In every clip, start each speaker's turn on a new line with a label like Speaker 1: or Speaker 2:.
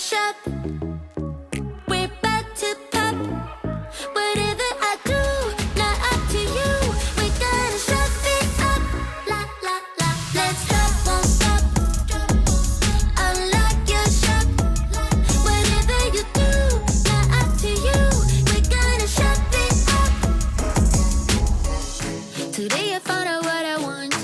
Speaker 1: shop. We're about to pop. Whatever I do, not up to you. We're gonna shut it up. La la la. Let's stop, won't stop. Unlock your shop. Whatever you do, not up to you. We're gonna shut it up. Today I found out what I want.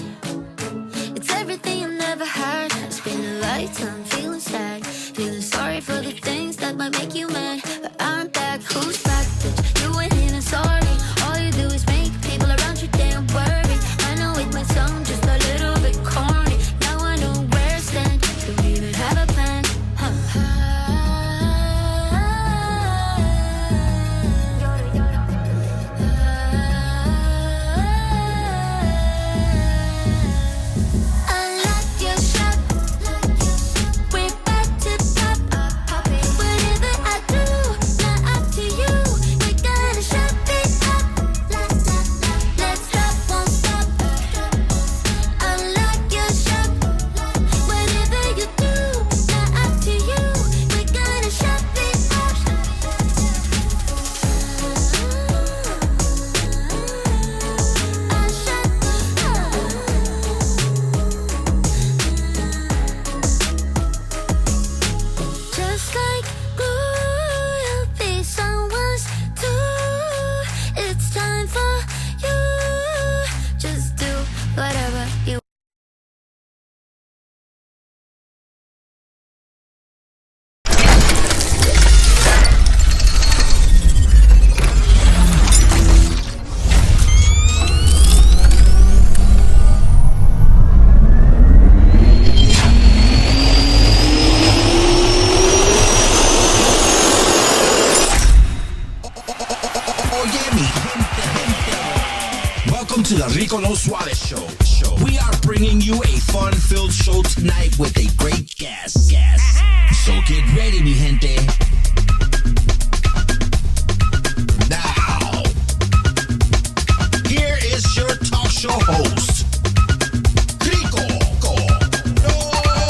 Speaker 1: It's everything I've never had. It's been a lifetime feeling sad, feeling sorry for the things that might make you mad. But I'm back, who's back, bitch? You went in and sorry. All you do is make people around you damn worry. I know it might sound just a little bit corny. Now I know where I stand. Don't even have a plan. Unlock your shop. We're about to pop. Whatever I do, not up to you. We're gonna shut it up. Let's stop, won't stop. Unlock your shop. Whatever you do, not up to you. We're gonna shut it up. I'll shut Just like glue, you'll be someone's too. It's time for you. Just do whatever you
Speaker 2: Welcome to the Rico No Suave show. We are bringing you a fun-filled show tonight with a great guest. So get ready, mi gente. Now, here is your talk show host, Rico No Suave.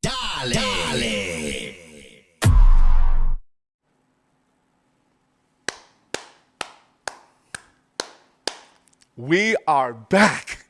Speaker 2: Dale.
Speaker 3: We are back.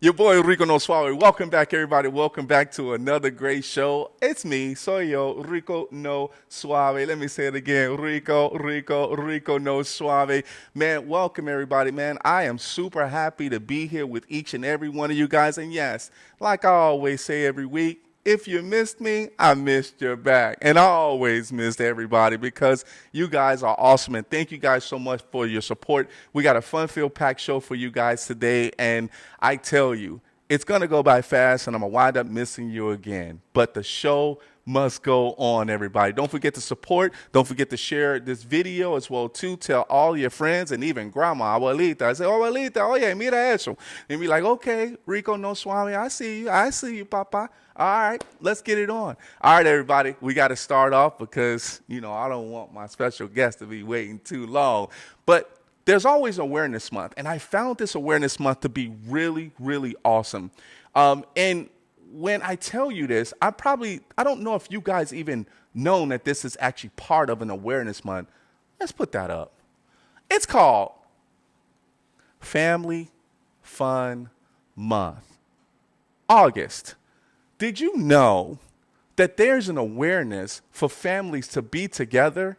Speaker 3: Your boy Rico No Suave. Welcome back, everybody. Welcome back to another great show. It's me, soy yo, Rico No Suave. Let me say it again. Rico No Suave. Man, welcome, everybody, man. I am super happy to be here with each and every one of you guys. And yes, like I always say every week, if you missed me, I missed your back. And I always missed everybody because you guys are awesome. And thank you guys so much for your support. We got a fun-filled packed show for you guys today. And I tell you, it's going to go by fast and I'm going to wind up missing you again. But the show must go on, everybody. Don't forget to support. Don't forget to share this video as well, too. Tell all your friends and even grandma, abuelita. I say, abuelita, oye, mira eso. And be like, okay, Rico No Suave, I see you, papa. All right, let's get it on. All right, everybody, we got to start off because, I don't want my special guest to be waiting too long. But there's always Awareness Month, and I found this Awareness Month to be really, really awesome. And when I tell you this, I don't know if you guys even know that this is actually part of an Awareness Month. Let's put that up. It's called Family Fun Month. August. Did you know that there's an awareness for families to be together?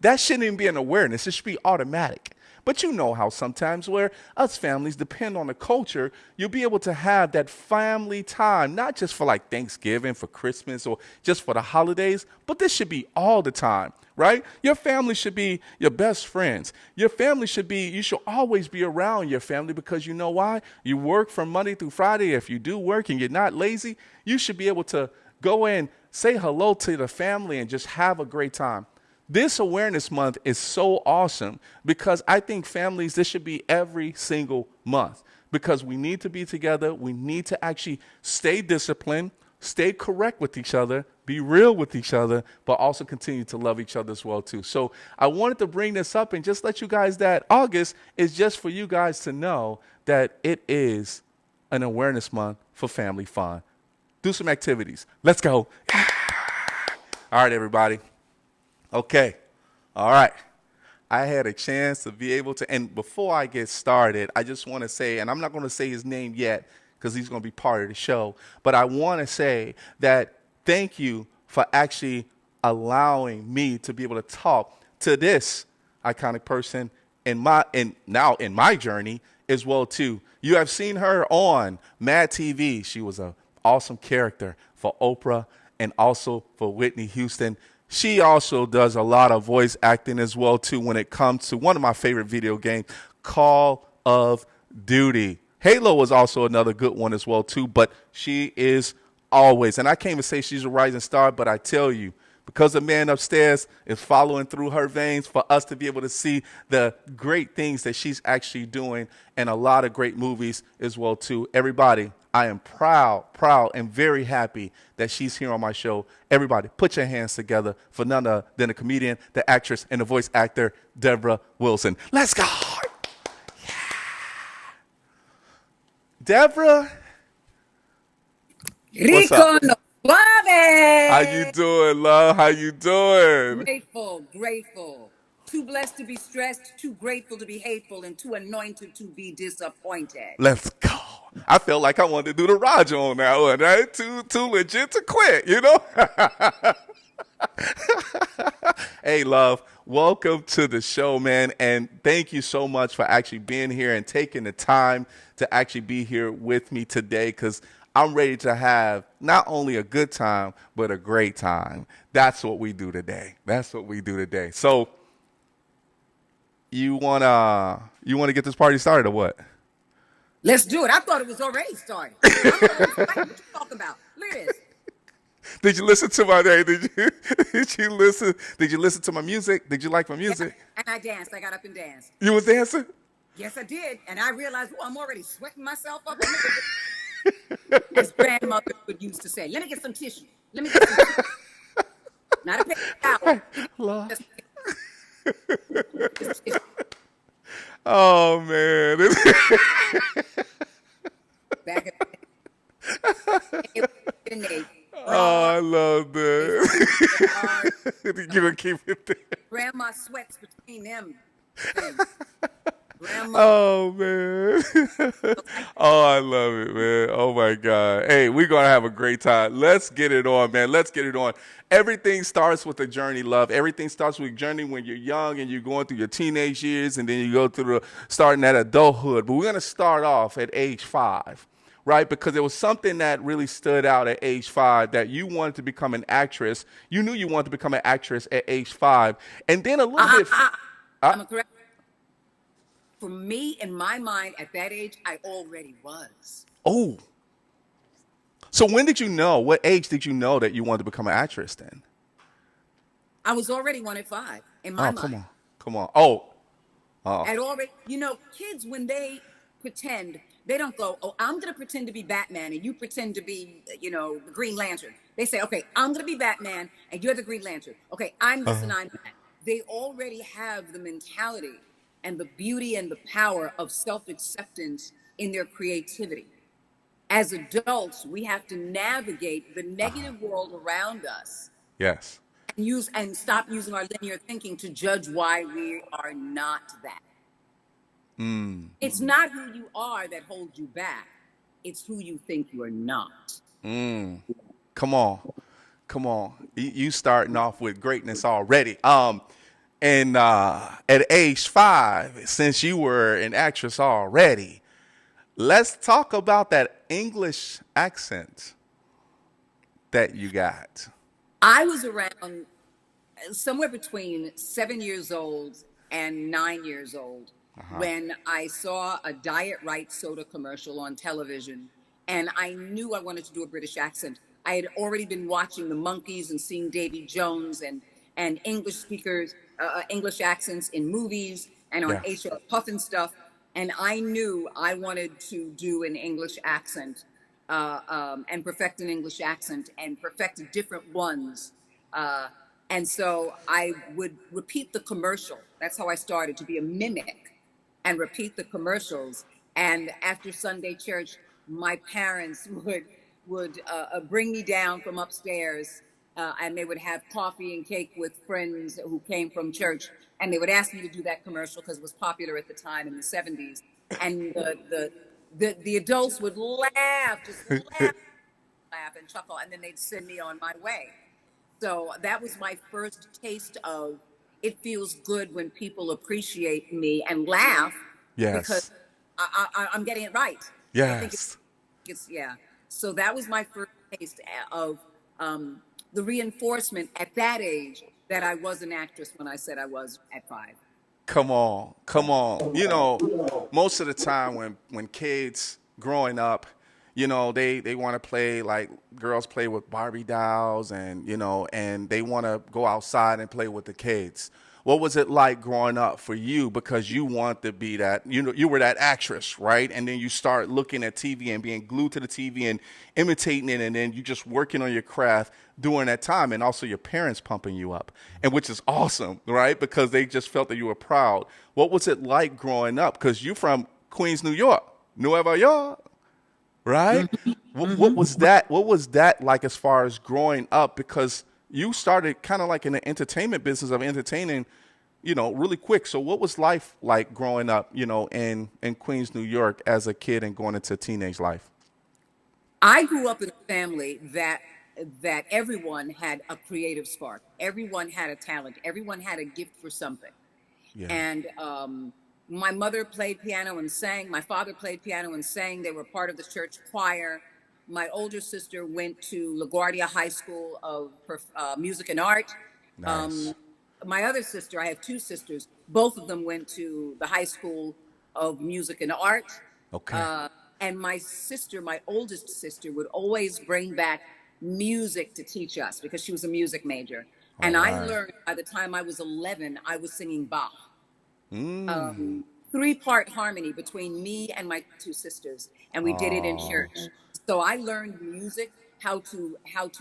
Speaker 3: That shouldn't even be an awareness. It should be automatic. But you know how sometimes where us families depend on the culture, you'll be able to have that family time, not just for like Thanksgiving, for Christmas, or just for the holidays, but this should be all the time, right? Your family should be your best friends. Your family you should always be around your family because you know why? You work from Monday through Friday. If you do work and you're not lazy, you should be able to go in, say hello to the family and just have a great time. This Awareness Month is so awesome because I think families, this should be every single month because we need to be together. We need to actually stay disciplined, stay correct with each other, be real with each other, but also continue to love each other as well too. So I wanted to bring this up and just let you guys that August is just for you guys to know that it is an awareness month for family fun. Do some activities. Let's go. All right, everybody. Okay. All right. I had a chance to be able to, and before I get started, I just want to say, and I'm not going to say his name yet because he's going to be part of the show, but I want to say that thank you for actually allowing me to be able to talk to this iconic person now in my journey as well too. You have seen her on MADtv. She was an awesome character for Oprah and also for Whitney Houston. She also does a lot of voice acting as well too when it comes to one of my favorite video games, Call of Duty. Halo was also another good one as well too, but she is always, and I can't even say she's a rising star, but I tell you, because the man upstairs is following through her veins for us to be able to see the great things that she's actually doing and a lot of great movies as well too. Everybody, I am proud and very happy that she's here on my show. Everybody, put your hands together for none other than the comedian, the actress, and the voice actor, Debra Wilson. Let's go. Yeah. Debra.
Speaker 4: Rico no Suave.
Speaker 3: How you doing, love? How you doing?
Speaker 4: Grateful. Too blessed to be stressed, too grateful to be hateful, and too anointed to be disappointed.
Speaker 3: Let's go. I felt like I wanted to do the Roger on that one, right? Too legit to quit, you know? Hey, love, welcome to the show, man. And thank you so much for actually being here and taking the time to actually be here with me today, because I'm ready to have not only a good time, but a great time. That's what we do today. So you wanna get this party started or what?
Speaker 4: Let's do it. I thought it was already started. What you talking about? Look at this.
Speaker 3: Did you listen to my day? Did you listen to my music? Did you like my music?
Speaker 4: Yeah, and I danced. I got up and danced.
Speaker 3: You was dancing?
Speaker 4: Yes, I did. And I realized, I'm already sweating myself up. As grandmother would used to say, let me get some tissue. Not a paper towel. Just tissue.
Speaker 3: Oh, man.
Speaker 4: Back in the
Speaker 3: Oh, I love that. You're going to keep it there.
Speaker 4: Grandma sweats between them things. Grandma.
Speaker 3: Oh, man. Oh, I love it, man. Oh, my God. Hey, we're going to have a great time. Let's get it on, man. Let's get it on. Everything starts with a journey, love. Everything starts with a journey when you're young and you're going through your teenage years, and then you go through starting at adulthood. But we're going to start off at age 5. Right? Because there was something that really stood out at age 5, that you wanted to become an actress. You knew you wanted to become an actress at age 5. And then a little bit.
Speaker 4: I'm correct. For me, in my mind, at that age, I already was.
Speaker 3: Oh. So when did you know? What age did you know that you wanted to become an actress then?
Speaker 4: I was already 1 at 5 in my mind.
Speaker 3: Come on. Oh.
Speaker 4: I'd already, kids, when they pretend, they don't go, I'm going to pretend to be Batman and you pretend to be, the Green Lantern. They say, okay, I'm going to be Batman and you're the Green Lantern. Okay, I'm this and I'm that. They already have the mentality and the beauty and the power of self-acceptance in their creativity. As adults, we have to navigate the negative world around us.
Speaker 3: Yes.
Speaker 4: And stop using our linear thinking to judge why we are not that. It's not who you are that holds you back. It's who you think you are not.
Speaker 3: Come on. You starting off with greatness already. And at age 5, since you were an actress already, let's talk about that English accent that you got.
Speaker 4: I was around somewhere between 7 years old and 9 years old when I saw a Diet Right soda commercial on television, and I knew I wanted to do a British accent. I had already been watching the Monkees and seeing Davy Jones and English speakers, English accents in movies and on H.O. Puff and stuff. And I knew I wanted to do an English accent. and perfect an English accent and perfected different ones. Uh, and so I would repeat the commercial. That's how I started, to be a mimic and repeat the commercials. And after Sunday church, my parents would bring me down from upstairs, and they would have coffee and cake with friends who came from church, and they would ask me to do that commercial because it was popular at the time in the '70s. And the adults would laugh, just laugh and chuckle, and then they'd send me on my way. So that was my first taste of it feels good when people appreciate me and laugh because
Speaker 3: Yes.
Speaker 4: I'm getting it right. I think
Speaker 3: Yes.
Speaker 4: it's yeah. So that was my first taste of the reinforcement at that age that I was an actress when I said I was at 5.
Speaker 3: Come on, come on. You know, most of the time when kids growing up, you know, they want to play like girls play with Barbie dolls and, you know, and they want to go outside and play with the kids. What was it like growing up for you because you want to be that, you know, you were that actress, right? And then you start looking at TV and being glued to the TV and imitating it and then you just working on your craft during that time and also your parents pumping you up, and which is awesome, right? Because they just felt that you were proud. What was it like growing up? Because you're from Queens, New York, Nueva York, right? What was that? What was that like as far as growing up? Because you started kind of like in the entertainment business of entertaining, you know, really quick. So what was life like growing up, you know, in Queens, New York as a kid and going into teenage life?
Speaker 4: I grew up in a family that everyone had a creative spark. Everyone had a talent. Everyone had a gift for something.
Speaker 3: Yeah.
Speaker 4: And my mother played piano and sang. My father played piano and sang. They were part of the church choir. My older sister went to LaGuardia High School of Music and Art.
Speaker 3: Nice.
Speaker 4: My other sister, I have 2 sisters, both of them went to the High School of Music and Art.
Speaker 3: Okay.
Speaker 4: And my sister, my oldest sister, would always bring back music to teach us because she was a music major.
Speaker 3: All
Speaker 4: And I
Speaker 3: right.
Speaker 4: learned by the time I was 11, I was singing Bach.
Speaker 3: Mm.
Speaker 4: 3-part harmony between me and my 2 sisters, and we did it in
Speaker 3: Oh.
Speaker 4: church. So I learned music, how to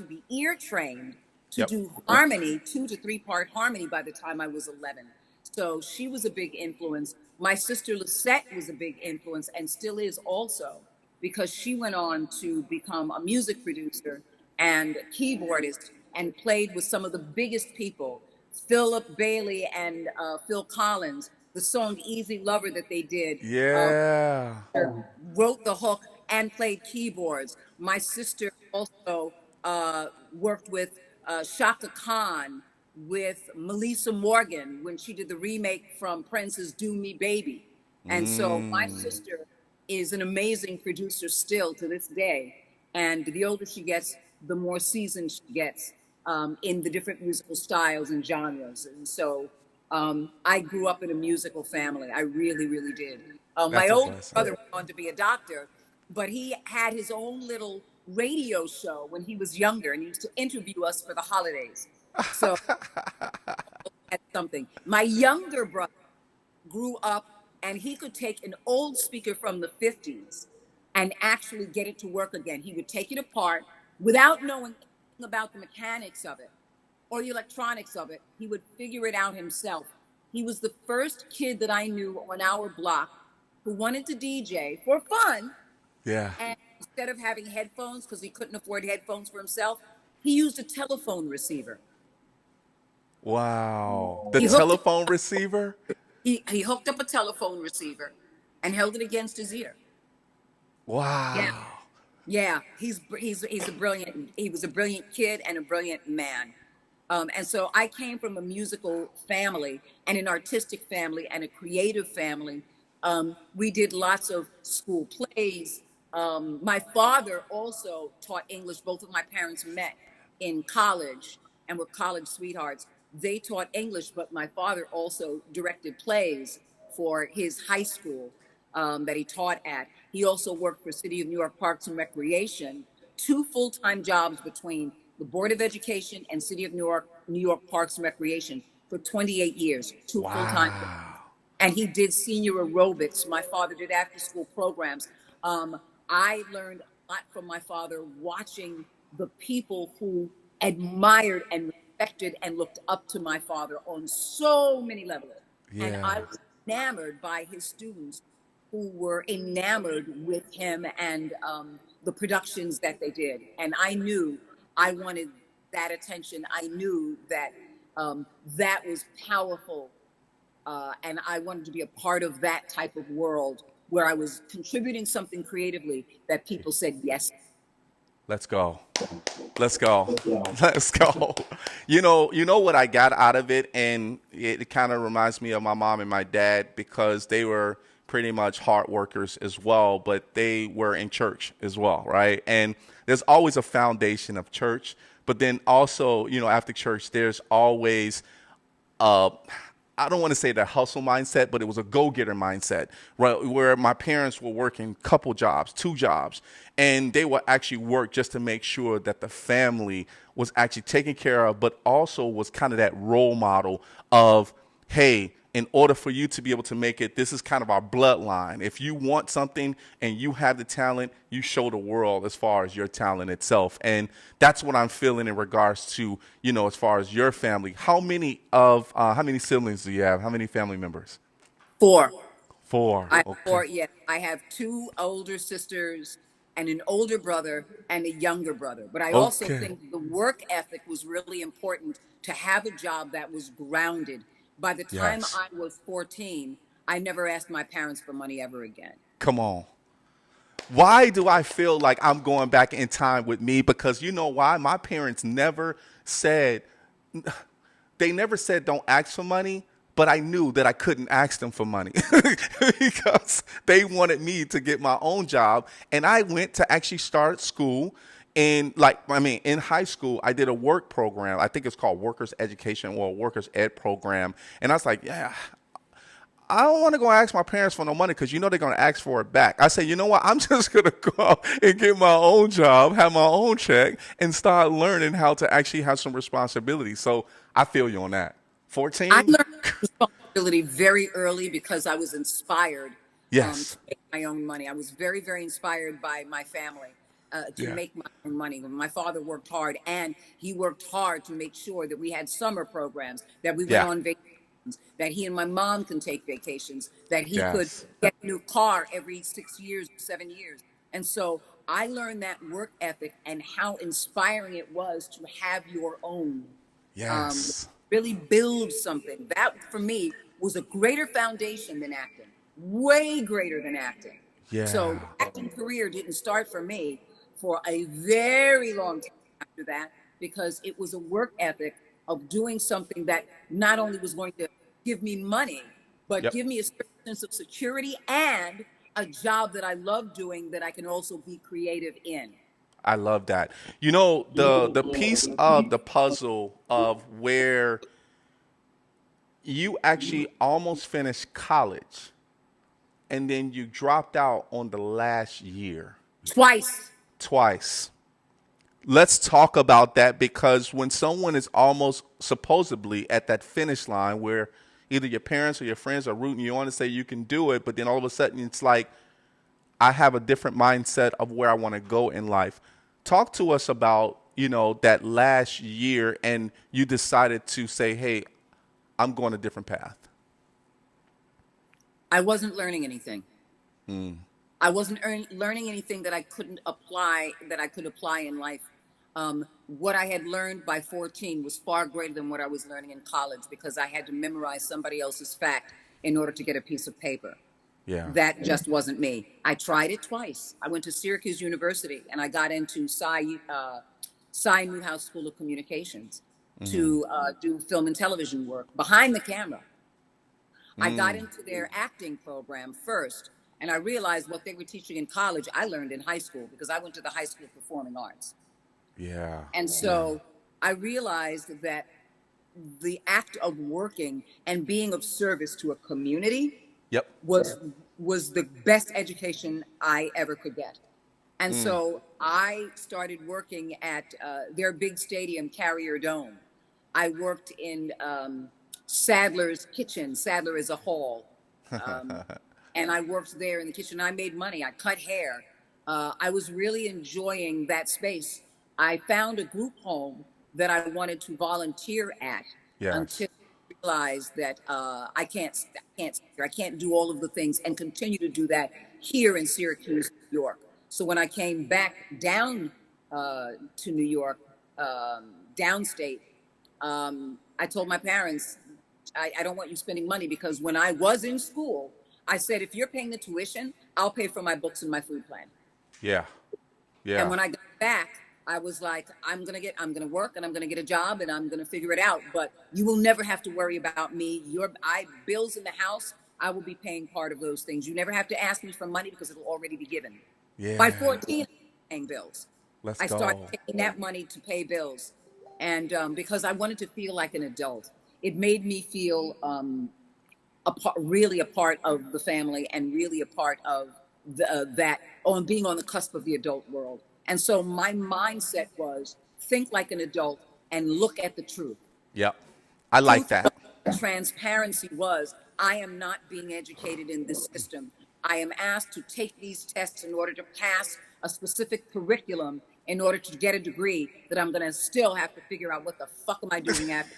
Speaker 4: be ear trained to
Speaker 3: Yep.
Speaker 4: do harmony, 2 to 3-part harmony by the time I was 11. So she was a big influence. My sister Lisette was a big influence and still is also, because she went on to become a music producer and keyboardist and played with some of the biggest people, Philip Bailey and Phil Collins. The song Easy Lover that they did,
Speaker 3: Yeah.
Speaker 4: wrote the hook and played keyboards. My sister also worked with Shaka Khan, with Melissa Morgan when she did the remake from Prince's Do Me Baby. And so my sister is an amazing producer still to this day. And the older she gets, the more seasoned she gets in the different musical styles and genres. And so I grew up in a musical family. I really, really did. My
Speaker 3: That's a
Speaker 4: older
Speaker 3: blessing.
Speaker 4: brother went on to be a doctor, but he had his own little radio show when he was younger, and he used to interview us for the holidays. So that's something. My younger brother grew up and he could take an old speaker from the 50s and actually get it to work again. He would take it apart without knowing anything about the mechanics of it or the electronics of it. He would figure it out himself. He was the first kid that I knew on our block who wanted to DJ for fun.
Speaker 3: Yeah.
Speaker 4: And instead of having headphones, because he couldn't afford headphones for himself, he used a telephone receiver.
Speaker 3: Wow. The
Speaker 4: He hooked-
Speaker 3: telephone receiver?
Speaker 4: He hooked up a telephone receiver and held it against his ear.
Speaker 3: Wow.
Speaker 4: Yeah. Yeah, he's a brilliant. He was a brilliant kid and a brilliant man. And so I came from a musical family and an artistic family and a creative family. We did lots of school plays. My father also taught English. Both of my parents met in college and were college sweethearts. They taught English, but my father also directed plays for his high school that he taught at. He also worked for City of New York Parks and Recreation, 2 full-time jobs between the Board of Education and City of New York Parks and Recreation for 28 years, 2 full-time jobs.
Speaker 3: Wow.
Speaker 4: And he did senior aerobics. My father did after-school programs. I learned a lot from my father, watching the people who admired and respected and looked up to my father on so many levels. And I
Speaker 3: Yeah.
Speaker 4: was enamored by his students who were enamored with him and the productions that they did. And I knew I wanted that attention. I knew that that was powerful. And I wanted to be a part of that type of world where I was contributing something creatively that people said yes.
Speaker 3: Let's go. Let's go. Let's go. You know what I got out of it, and it kind of reminds me of my mom and my dad because they were pretty much hard workers as well, but they were in church as well, right? And there's always a foundation of church, but then also, after church, there's always uh, I don't want to say the hustle mindset, but it was a go-getter mindset, right? Where my parents were working couple jobs, two jobs, and they would actually work just to make sure that the family was actually taken care of, but also was kind of that role model of, hey, in order for you to be able to make it, this is kind of our bloodline. If you want something and you have the talent, you show the world as far as your talent itself. And that's what I'm feeling in regards to, as far as your family. How many siblings do you have? How many family members?
Speaker 4: Four.
Speaker 3: Four.
Speaker 4: I have
Speaker 3: Okay.
Speaker 4: four, yes. I have two older sisters and an older brother and a younger brother. But I also
Speaker 3: Okay.
Speaker 4: think the work ethic was really important to have a job that was grounded. By the time
Speaker 3: Yes.
Speaker 4: I was 14, I never asked my parents for money ever again.
Speaker 3: Come on. Why do I feel like I'm going back in time with me? Because you know why? My parents never said, they never said don't ask for money, but I knew that I couldn't ask them for money because they wanted me to get my own job. And I went to actually start school. And in high school, I did a work program. I think it's called Workers Education or Workers Ed program. And I was like, yeah, I don't want to go ask my parents for no money because they're going to ask for it back. I say, you know what? I'm just going to go out and get my own job, have my own check, and start learning how to actually have some responsibility. So I feel you on that.
Speaker 4: I
Speaker 3: 14?
Speaker 4: learned responsibility very early because I was inspired to
Speaker 3: Yes.
Speaker 4: make my own money. I was very, very inspired by my family to
Speaker 3: Yeah.
Speaker 4: make my own money. My father worked hard, and he worked hard to make sure that we had summer programs, that we went
Speaker 3: Yeah.
Speaker 4: on vacations, that he and my mom can take vacations, that he could
Speaker 3: Yes.
Speaker 4: get a new car every 6 years, 7 years. And so I learned that work ethic and how inspiring it was to have your own
Speaker 3: Yes.
Speaker 4: really build something. That for me was a greater foundation than acting, way greater than acting. So
Speaker 3: Yeah.
Speaker 4: the acting career didn't start for me for a very long time after that because it was a work ethic of doing something that not only was going to give me money, but
Speaker 3: Yep.
Speaker 4: give me a certain sense of security and a job that I love doing that I can also be creative in.
Speaker 3: I love that. The piece of the puzzle of where you actually almost finished college and then you dropped out on the last year
Speaker 4: Twice.
Speaker 3: twice. Let's talk about that because when someone is almost supposedly at that finish line where either your parents or your friends are rooting you on to say you can do it, but then all of a sudden it's like, I have a different mindset of where I want to go in life. Talk to us about, that last year and you decided to say, hey, I'm going a different path.
Speaker 4: I wasn't learning anything. I wasn't learning anything that I couldn't apply, that I could apply in life. What I had learned by 14 was far greater than what I was learning in college because I had to memorize somebody else's fact in order to get a piece of paper.
Speaker 3: Yeah.
Speaker 4: That just wasn't me. I tried it twice. I went to Syracuse University and I got into Cy Newhouse School of Communications to do film and television work behind the camera. I got into their acting program first, and I realized what they were teaching in college, I learned in high school because I went to the High School of Performing Arts.
Speaker 3: Yeah.
Speaker 4: And so I realized that the act of working and being of service to a community
Speaker 3: Yep.
Speaker 4: was the best education I ever could get. And so I started working at their big stadium, Carrier Dome. I worked in Sadler's kitchen. Sadler is a hall. And I worked there in the kitchen. I made money. I cut hair. I was really enjoying that space. I found a group home that I wanted to volunteer at
Speaker 3: Yes.
Speaker 4: until I realized that I can't do all of the things and continue to do that here in Syracuse, New York. So when I came back down to New York, downstate, I told my parents, I don't want you spending money because when I was in school, I said, if you're paying the tuition, I'll pay for my books and my food plan.
Speaker 3: Yeah.
Speaker 4: And
Speaker 3: Yeah.
Speaker 4: when I got back, I was like, I'm gonna work and I'm gonna get a job and I'm gonna figure it out. But you will never have to worry about me. Bills in the house, I will be paying part of those things. You never have to ask me for money because it'll already be given. By
Speaker 3: Yeah.
Speaker 4: 14, I was paying bills.
Speaker 3: Let's
Speaker 4: I started
Speaker 3: go.
Speaker 4: taking that money to pay bills, and because I wanted to feel like an adult, it made me feel really a part of the family and really a part of that on being on the cusp of the adult world. And so my mindset was think like an adult and look at the truth.
Speaker 3: Yep. I like
Speaker 4: Truth,
Speaker 3: that.
Speaker 4: transparency was I am not being educated in this system. I am asked to take these tests in order to pass a specific curriculum in order to get a degree that I'm going to still have to figure out what the fuck am I doing after.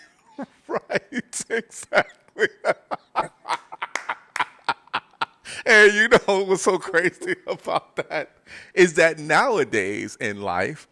Speaker 3: Right. Exactly. And you know what's so crazy about that is that nowadays in life,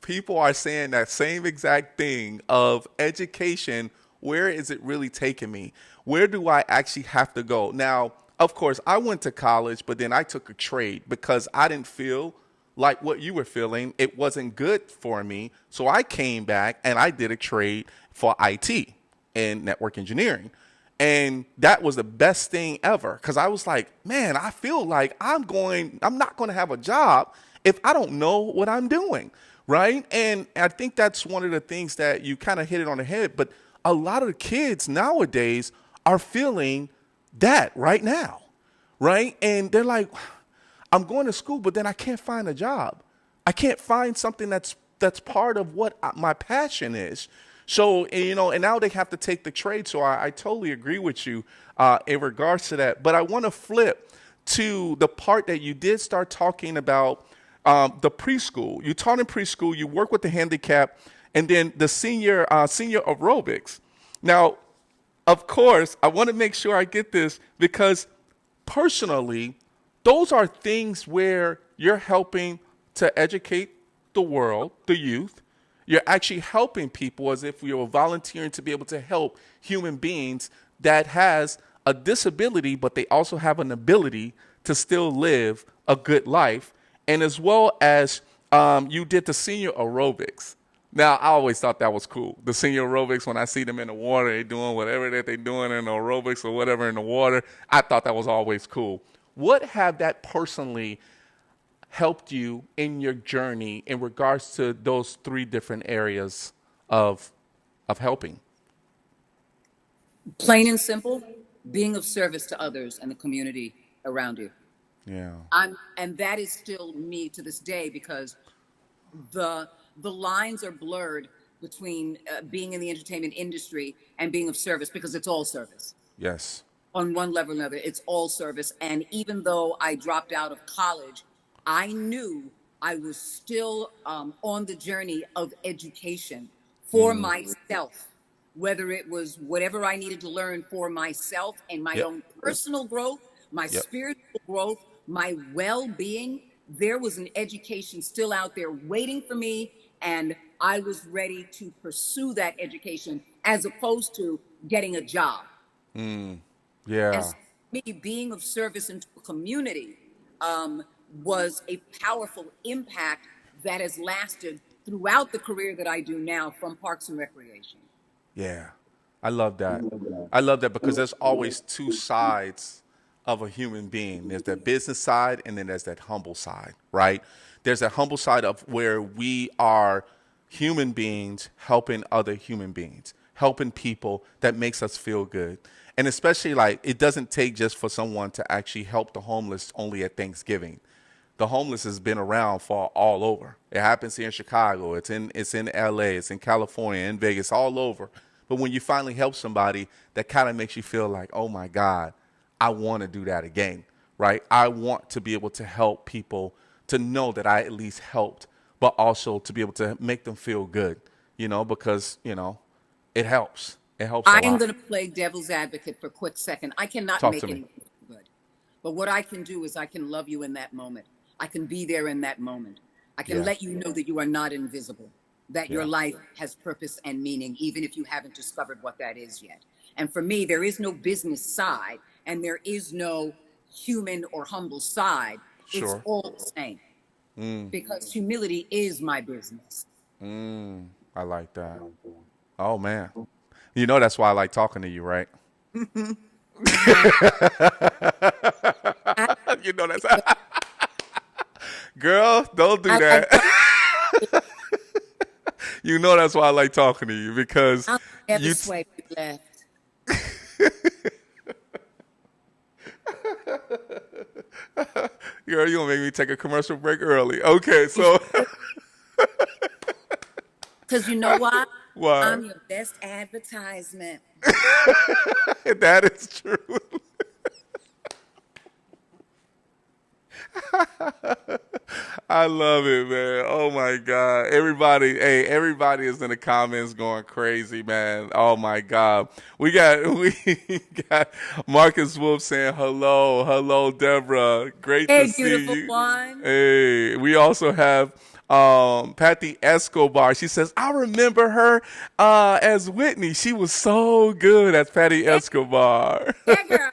Speaker 3: people are saying that same exact thing of education. Where is it really taking me? Where do I actually have to go? Now, of course, I went to college, but then I took a trade because I didn't feel like what you were feeling. It wasn't good for me. So I came back and I did a trade for IT and network engineering. And that was the best thing ever because I was like, man, I feel like I'm not going to have a job if I don't know what I'm doing. Right. And I think that's one of the things that you kind of hit it on the head. But a lot of the kids nowadays are feeling that right now. Right. And they're like, I'm going to school, but then I can't find a job. I can't find something that's part of what my passion is. So, and now they have to take the trade. So I totally agree with you in regards to that. But I want to flip to the part that you did start talking about the preschool. You taught in preschool, you work with the handicap, and then the senior aerobics. Now, of course, I want to make sure I get this because personally, those are things where you're helping to educate the world, the youth. You're actually helping people as if you're volunteering to be able to help human beings that has a disability, but they also have an ability to still live a good life. And as well as you did the senior aerobics. Now, I always thought that was cool. The senior aerobics, when I see them in the water, they're doing whatever that they're doing in the aerobics or whatever in the water, I thought that was always cool. What have that personally helped you in your journey in regards to those three different areas of helping?
Speaker 4: Plain and simple, being of service to others and the community around you.
Speaker 3: Yeah.
Speaker 4: And that is still me to this day because the lines are blurred between being in the entertainment industry and being of service because it's all service.
Speaker 3: Yes.
Speaker 4: On one level or another, it's all service. And even though I dropped out of college, I knew I was still on the journey of education for myself, whether it was whatever I needed to learn for myself and my
Speaker 3: Yep.
Speaker 4: own personal growth, my
Speaker 3: Yep.
Speaker 4: spiritual growth, my well-being. There was an education still out there waiting for me, and I was ready to pursue that education as opposed to getting a job.
Speaker 3: Yeah.
Speaker 4: And so me being of service into a community was a powerful impact that has lasted throughout the career that I do now from Parks and Recreation.
Speaker 3: Yeah. I love that. I love that because there's always two sides of a human being. There's that business side and then there's that humble side, right? There's that humble side of where we are human beings helping other human beings, helping people that makes us feel good. And especially like it doesn't take just for someone to actually help the homeless only at Thanksgiving. The homeless has been around for all over. It happens here in Chicago. It's in LA. It's in California, in Vegas, all over. But when you finally help somebody, that kind of makes you feel like, oh my God, I want to do that again, right? I want to be able to help people to know that I at least helped, but also to be able to make them feel good, because, it helps. It helps a
Speaker 4: I am
Speaker 3: lot.
Speaker 4: going to play devil's advocate for a quick second. I cannot
Speaker 3: Talk
Speaker 4: make
Speaker 3: to me.
Speaker 4: anyone feel good. But what I can do is I can love you in that moment. I can be there in that moment. I can
Speaker 3: Yeah.
Speaker 4: let you know that you are not invisible, that your
Speaker 3: Yeah.
Speaker 4: life has purpose and meaning, even if you haven't discovered what that is yet. And for me, there is no business side and there is no human or humble side. It's
Speaker 3: Sure.
Speaker 4: all the same because humility is my business.
Speaker 3: I like that. Oh, man. That's why I like talking to you, right? That's girl, don't do that. That's why I like talking to you, because
Speaker 4: I'll never
Speaker 3: you
Speaker 4: swipe left.
Speaker 3: girl, you gonna make me take a commercial break early. Okay, so
Speaker 4: Because you know why?
Speaker 3: Why?
Speaker 4: I'm your best advertisement.
Speaker 3: that is true. I love it, man. Oh my God. Everybody is in the comments going crazy, man. Oh my God. We got Marcus Wolf saying hello, Debra. Great
Speaker 4: Hey,
Speaker 3: to see
Speaker 4: beautiful
Speaker 3: you.
Speaker 4: one.
Speaker 3: Hey, we also have Patty Escobar. She says, I remember her as Whitney. She was so good as Patty Escobar.
Speaker 4: Yeah, girl.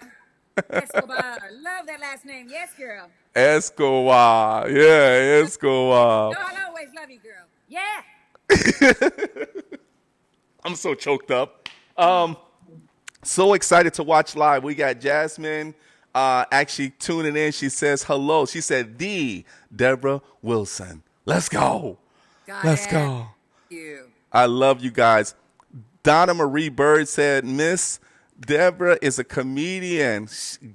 Speaker 4: Escobar. Love that last name. Yes, girl.
Speaker 3: Escobar. Yeah, Escobar.
Speaker 4: No, I'll always love you, girl. Yeah.
Speaker 3: I'm so choked up. So excited to watch live. We got Jasmine actually tuning in. She says hello. She said, the Debra Wilson. Let's go. Let's go.
Speaker 4: You.
Speaker 3: I love you guys. Donna Marie Bird said, Miss Debra is a comedian.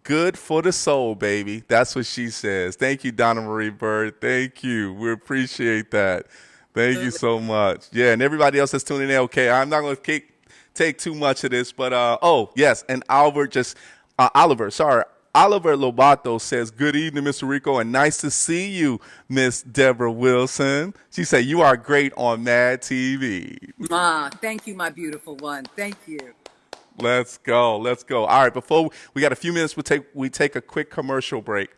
Speaker 3: Good for the soul, baby. That's what she says. Thank you, Donna Marie Bird. Thank you. We appreciate that. Thank you so much. Yeah, and everybody else that's tuning in, okay, I'm not going to take too much of this, but, oh, yes, and Oliver Lobato says, good evening, Mr. Rico, and nice to see you, Miss Debra Wilson. She said, you are great on MADtv.
Speaker 4: Thank you, my beautiful one. Thank you.
Speaker 3: Let's go. All right, before we got a few minutes, we take a quick commercial break.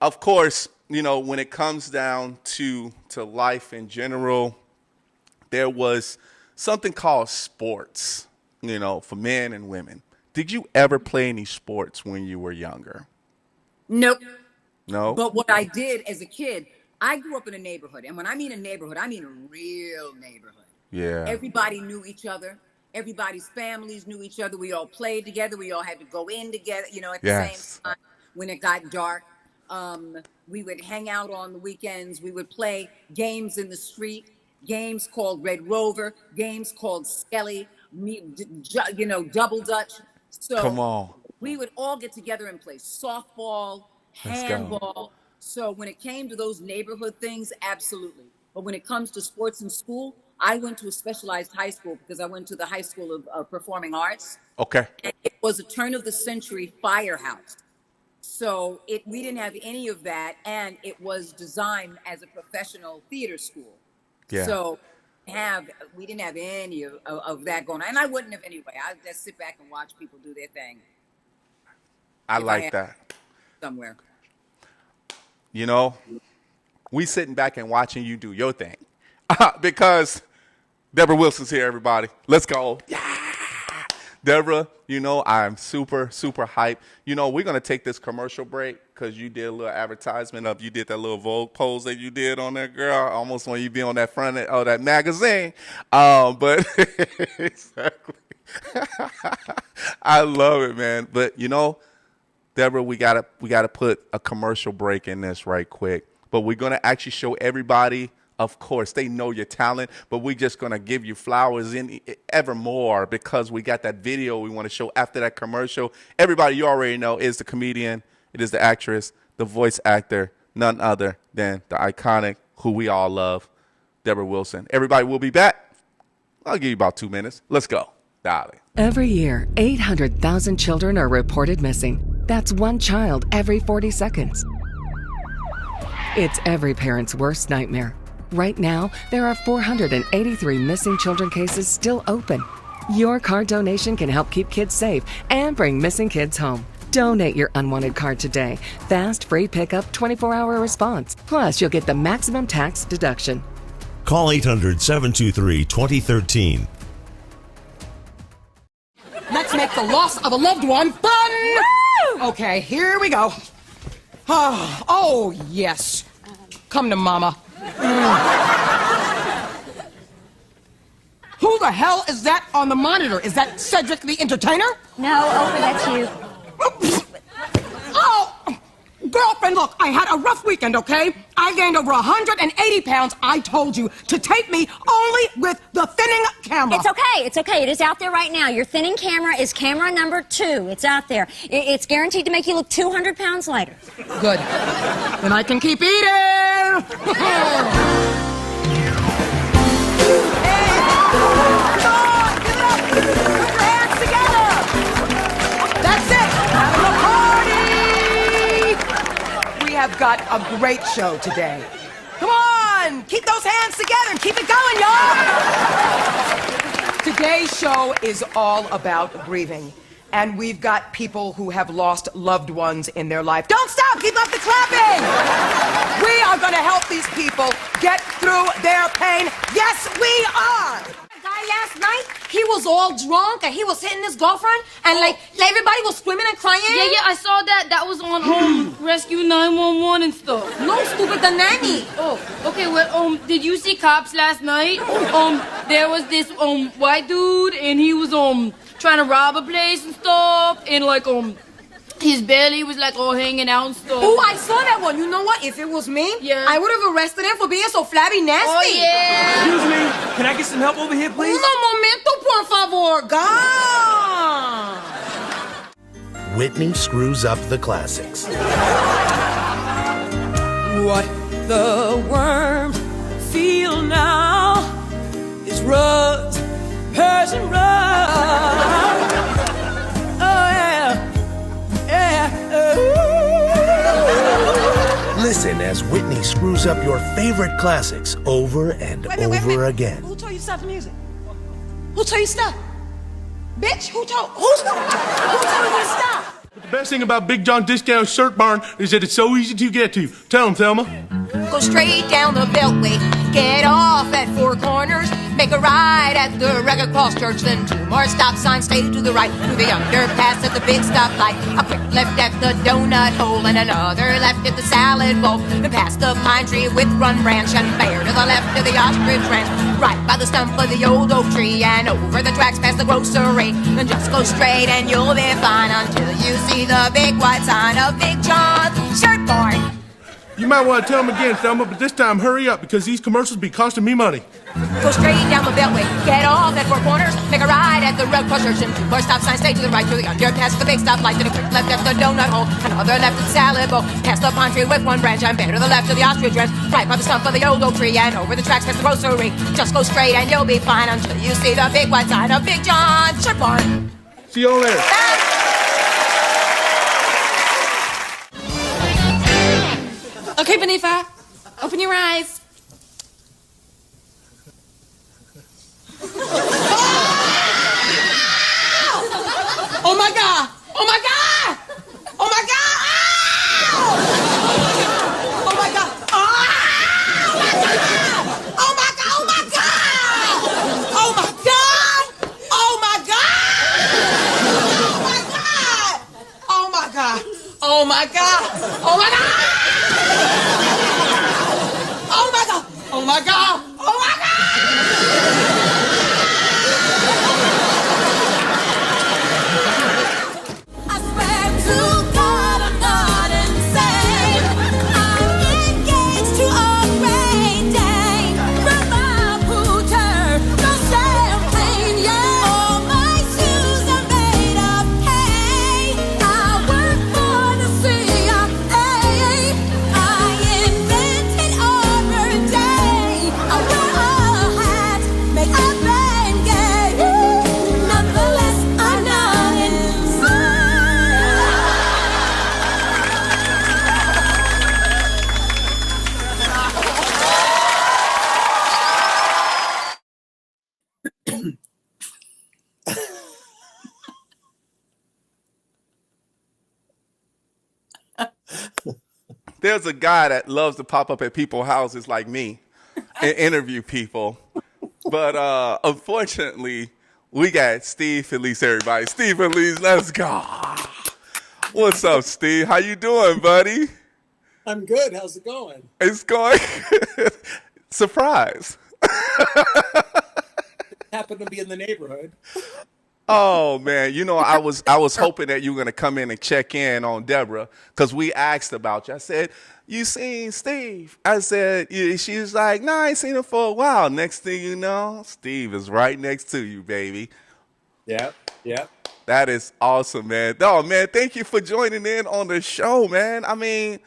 Speaker 3: Of course, when it comes down to life in general, there was something called sports, for men and women. Did you ever play any sports when you were younger?
Speaker 4: Nope.
Speaker 3: No?
Speaker 4: But what I did as a kid, I grew up in a neighborhood. And when I mean a neighborhood, I mean a real neighborhood.
Speaker 3: Yeah.
Speaker 4: Everybody knew each other. Everybody's families knew each other. We all played together. We all had to go in together, at the same time when it got dark. We would hang out on the weekends. We would play games in the street, games called Red Rover, games called Skelly, Double Dutch. So
Speaker 3: Come on.
Speaker 4: we would all get together and play softball,
Speaker 3: Let's go.
Speaker 4: handball. So when it came to those neighborhood things, absolutely. But when it comes to sports in school, I went to a specialized high school because I went to the High School of Performing Arts.
Speaker 3: Okay.
Speaker 4: And it was a turn of the century firehouse. So we didn't have any of that, and it was designed as a professional theater school.
Speaker 3: Yeah.
Speaker 4: So we didn't have any of that going on, and I wouldn't have anyway. I'd just sit back and watch people do their thing.
Speaker 3: I like that.
Speaker 4: Somewhere.
Speaker 3: We sitting back and watching you do your thing. Because Debra Wilson's here, everybody. Let's go. Yeah. Debra, I'm super, super hyped. We're going to take this commercial break because you did a little advertisement you did that little Vogue pose that you did on that girl. Almost when you be on that front of that magazine. But exactly. I love it, man. But, Debra, we gotta put a commercial break in this right quick. But we're going to actually show everybody. Of course, they know your talent, but we're just going to give you flowers ever more because we got that video we want to show after that commercial. Everybody you already know is the comedian. It is the actress, the voice actor, none other than the iconic, who we all love, Debra Wilson. Everybody will be back. I'll give you about 2 minutes. Let's go. Darling.
Speaker 5: Every year, 800,000 children are reported missing. That's one child every 40 seconds. It's every parent's worst nightmare. Right now, there are 483 missing children cases still open. Your card donation can help keep kids safe and bring missing kids home. Donate your unwanted card today. Fast, free pickup, 24-hour response. Plus, you'll get the maximum tax deduction.
Speaker 6: Call 800-723-2013.
Speaker 7: Let's make the loss of a loved one fun! Woo! Okay, here we go. Oh, yes. Come to Mama. Who the hell is that on the monitor? Is that Cedric the Entertainer?
Speaker 8: No, Oprah, that's you.
Speaker 7: Oh! Girlfriend, look, I had a rough weekend, okay? I gained over 180 pounds. I told you to take me only with the thinning camera.
Speaker 8: It's okay. It is out there right now. Your thinning camera is camera number 2. It's out there. It's guaranteed to make you look 200 pounds lighter.
Speaker 7: Good. Then I can keep eating! That's it! Having a party! We have got a great show today. Come on! Keep those hands together and keep it going, y'all! Today's show is all about grieving. And we've got people who have lost loved ones in their life. Don't stop! Keep up the clapping! We are going to help these people get through their pain. Yes, we are!
Speaker 9: Guy last night, he was all drunk and he was hitting his girlfriend and like everybody was screaming and crying.
Speaker 10: Yeah, I saw that. That was on Rescue 911 and stuff.
Speaker 9: No, stupid, the nanny.
Speaker 10: Oh, okay. Well, did you see Cops last night? There was this white dude and he was trying to rob a place and stuff and like his belly was like all hanging out and stuff.
Speaker 9: Oh, I saw that one. You know what? If it was me,
Speaker 10: yeah,
Speaker 9: I would have arrested him for being so flabby nasty.
Speaker 10: Oh, yeah.
Speaker 11: Excuse me. Can I get some help over here, please?
Speaker 9: Un momento, por favor. God.
Speaker 12: Whitney screws up the classics.
Speaker 13: What the worms feel now is rust, Persian rust.
Speaker 12: Listen as Whitney screws up your favorite classics over and over again.
Speaker 13: Who told you to stop the music? Who told you to stop? Bitch, who told you to stop?
Speaker 11: The best thing about Big John Discount Shirt Barn is that it's so easy to get to. Tell him, Thelma.
Speaker 7: Go straight down the Beltway, get off at Four Corners, make a right at the Ragged Cross Church, then 2 more stop signs, stay to the right, through the underpass at the big stoplight, a quick left at the donut hole, and another left at the salad bowl, then past the pine tree with Run Branch, and fair to the left of the ostrich ranch, right by the stump of the old oak tree, and over the tracks past the grocery, then just go straight and you'll be fine until you see the big white sign of Big John's Shirt Barn.
Speaker 11: You might want to tell him again, Thelma, but this time hurry up because these commercials be costing me money.
Speaker 7: Go straight down the Beltway, get off at Four Corners, make a right at the Red Cross Church, and 2 more stop signs, stay to the right, through the underpass at the big stoplight, then a quick left at the donut hole, another left at the salad bowl, past the pine tree with One Branch, and bear to the left of the ostrich ranch, right by the stump of the old oak tree, and over the tracks past the grocery. Just go straight and you'll be fine until you see the big white sign of Big John's Shirt Barn.
Speaker 11: See you all later.
Speaker 10: Okay, Benifa, open your eyes.
Speaker 9: Oh my God! Oh my God! Oh my God! Oh my God! Oh my God! Oh my God! Oh my God! Oh my God! Oh my God! Oh my God! Oh my God! Oh my God! Oh my God! Oh my God! Oh my God!
Speaker 1: I swear to God I'm not insane. I'm engaged to a great Dane. From my pooter, no champagne, yeah. All my shoes are made of hay. I work for the CIA. I invent an order day. I wear a hat, make up
Speaker 3: there's a guy that loves to pop up at people's houses like me and interview people. But unfortunately, we got Steve Felice, everybody. Steve Felice, let's go. What's up, Steve? How you doing, buddy?
Speaker 6: I'm good. How's it going?
Speaker 3: It's going. Surprise.
Speaker 6: Happen to be in the neighborhood.
Speaker 3: Oh man, I was hoping that you were gonna come in and check in on Debra because we asked about you. I said, "You seen Steve?" I said, yeah. She was like, "No, I ain't seen him for a while." Next thing you know, Steve is right next to you, baby.
Speaker 6: Yeah.
Speaker 3: That is awesome, man. Oh man, thank you for joining in on the show, man. I mean,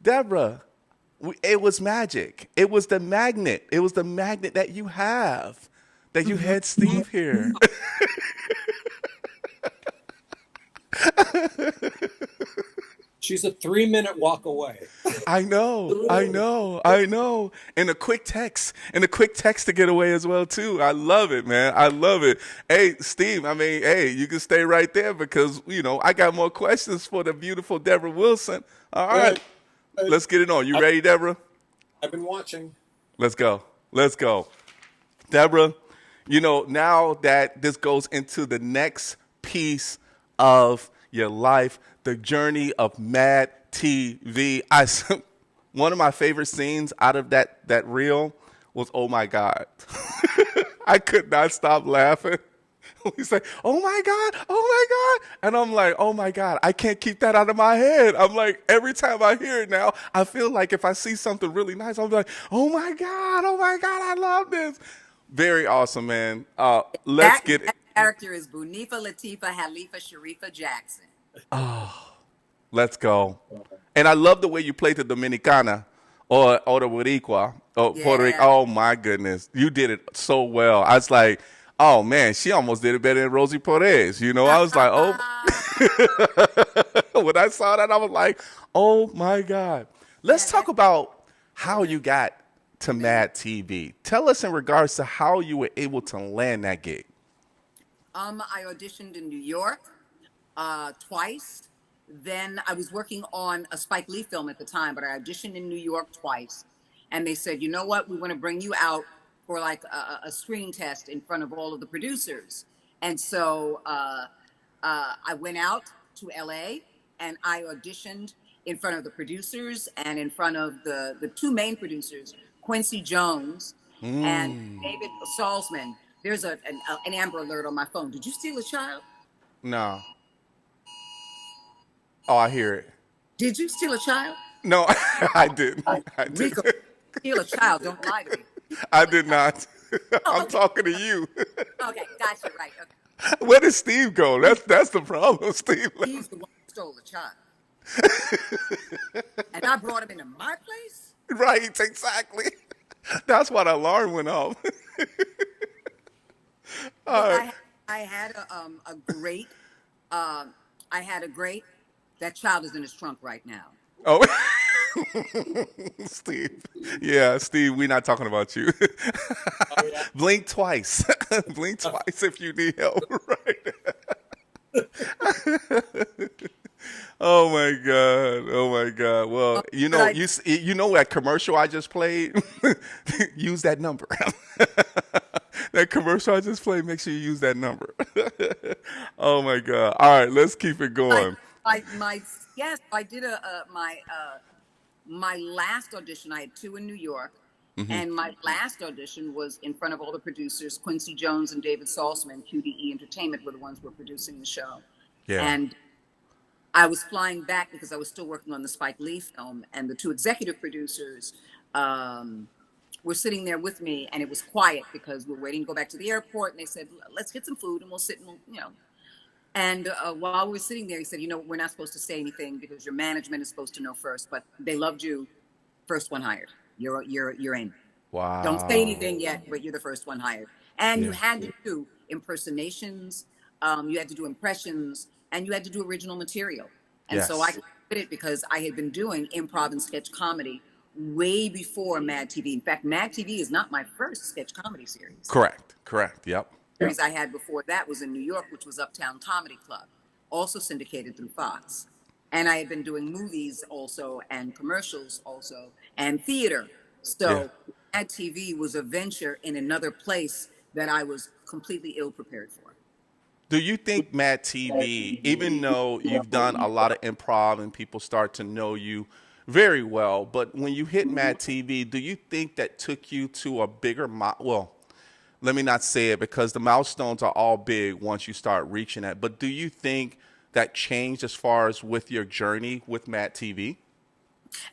Speaker 3: Debra, it was magic. It was the magnet. It was the magnet that you have. That you had Steve here.
Speaker 6: She's a 3-minute walk away.
Speaker 3: I know. And a quick text to get away as well too. I love it, man. I love it. Hey, Steve, I mean, hey, you can stay right there because, I got more questions for the beautiful Debra Wilson. All right. Let's get it on. You ready, Debra?
Speaker 6: I've been watching.
Speaker 3: Let's go. Debra, now that this goes into the next piece of your life, the journey of MADtv. One of my favorite scenes out of that reel was, oh my God. I could not stop laughing. We say, oh my God. And I'm like, oh my God, I can't keep that out of my head. I'm like, every time I hear it now, I feel like if I see something really nice, I'm like, oh my God, I love this. Very awesome, man. Let's get it.
Speaker 4: That character is Bunifa Latifa Halifa Sharifa Jackson.
Speaker 3: Oh, let's go. And I love the way you played the Dominicana or the Boricua. Puerto Rico. Oh, my goodness. You did it so well. I was like, oh, man, she almost did it better than Rosie Perez. I was like, oh. When I saw that, I was like, oh, my God. Let's talk about how you got to MADtv. Tell us in regards to how you were able to land that gig.
Speaker 4: I auditioned in New York twice. Then I was working on a Spike Lee film at the time, but I auditioned in New York twice. And they said, you know what? We want to bring you out for like a screening test in front of all of the producers. And so I went out to LA and I auditioned in front of the producers and in front of the two main producers, Quincy Jones and David Salzman. There's an Amber Alert on my phone. Did you steal a child?
Speaker 3: No. Oh, I hear it.
Speaker 4: Did you steal a child?
Speaker 3: No, I didn't.
Speaker 4: Rico, steal a child. Don't lie to me.
Speaker 3: I did not. I'm talking to you.
Speaker 4: Okay, gotcha. Right. Okay.
Speaker 3: Where did Steve go? That's the problem, Steve.
Speaker 4: He's the one who stole the child. And I brought him into my place?
Speaker 3: Right, exactly. That's why the alarm went off.
Speaker 4: I had a great, that child is in his trunk right now.
Speaker 3: Oh, Steve. Yeah, Steve, we're not talking about you. Oh, yeah. Blink twice. Blink twice if you need help. Right. Oh my God. Well, you know that commercial I just played? Use that number. That commercial I just played, make sure you use that number. Oh my God. All right, let's keep it going.
Speaker 4: I did my last audition. I had two in New York. And my last audition was in front of all the producers. Quincy Jones and David Salzman, QDE Entertainment, were the ones who were producing the show. Yeah. And I was flying back because I was still working on the Spike Lee film, and the two executive producers were sitting there with me, and it was quiet because we were waiting to go back to the airport, and they said, let's get some food and we'll sit and And while we were sitting there, he said, we're not supposed to say anything because your management is supposed to know first, but they loved you. First one hired. You're in.
Speaker 3: Wow.
Speaker 4: Don't say anything yet, but you're the first one hired. And you had to do impersonations, you had to do impressions, and you had to do original material. And so I did it because I had been doing improv and sketch comedy way before MADtv. In fact, MADtv is not my first sketch comedy series.
Speaker 3: Correct. Yep.
Speaker 4: The series I had before that was in New York, which was Uptown Comedy Club, also syndicated through Fox. And I had been doing movies also, and commercials also, and theater.
Speaker 3: Yeah.
Speaker 4: So MADtv was a venture in another place that I was completely ill prepared for.
Speaker 3: Do you think Matt TV, even though you've done a lot of improv and people start to know you very well, but when you hit Matt TV, do you think that took you to a bigger well, let me not say it because the milestones are all big once you start reaching it, but do you think that changed as far as with your journey with Matt TV?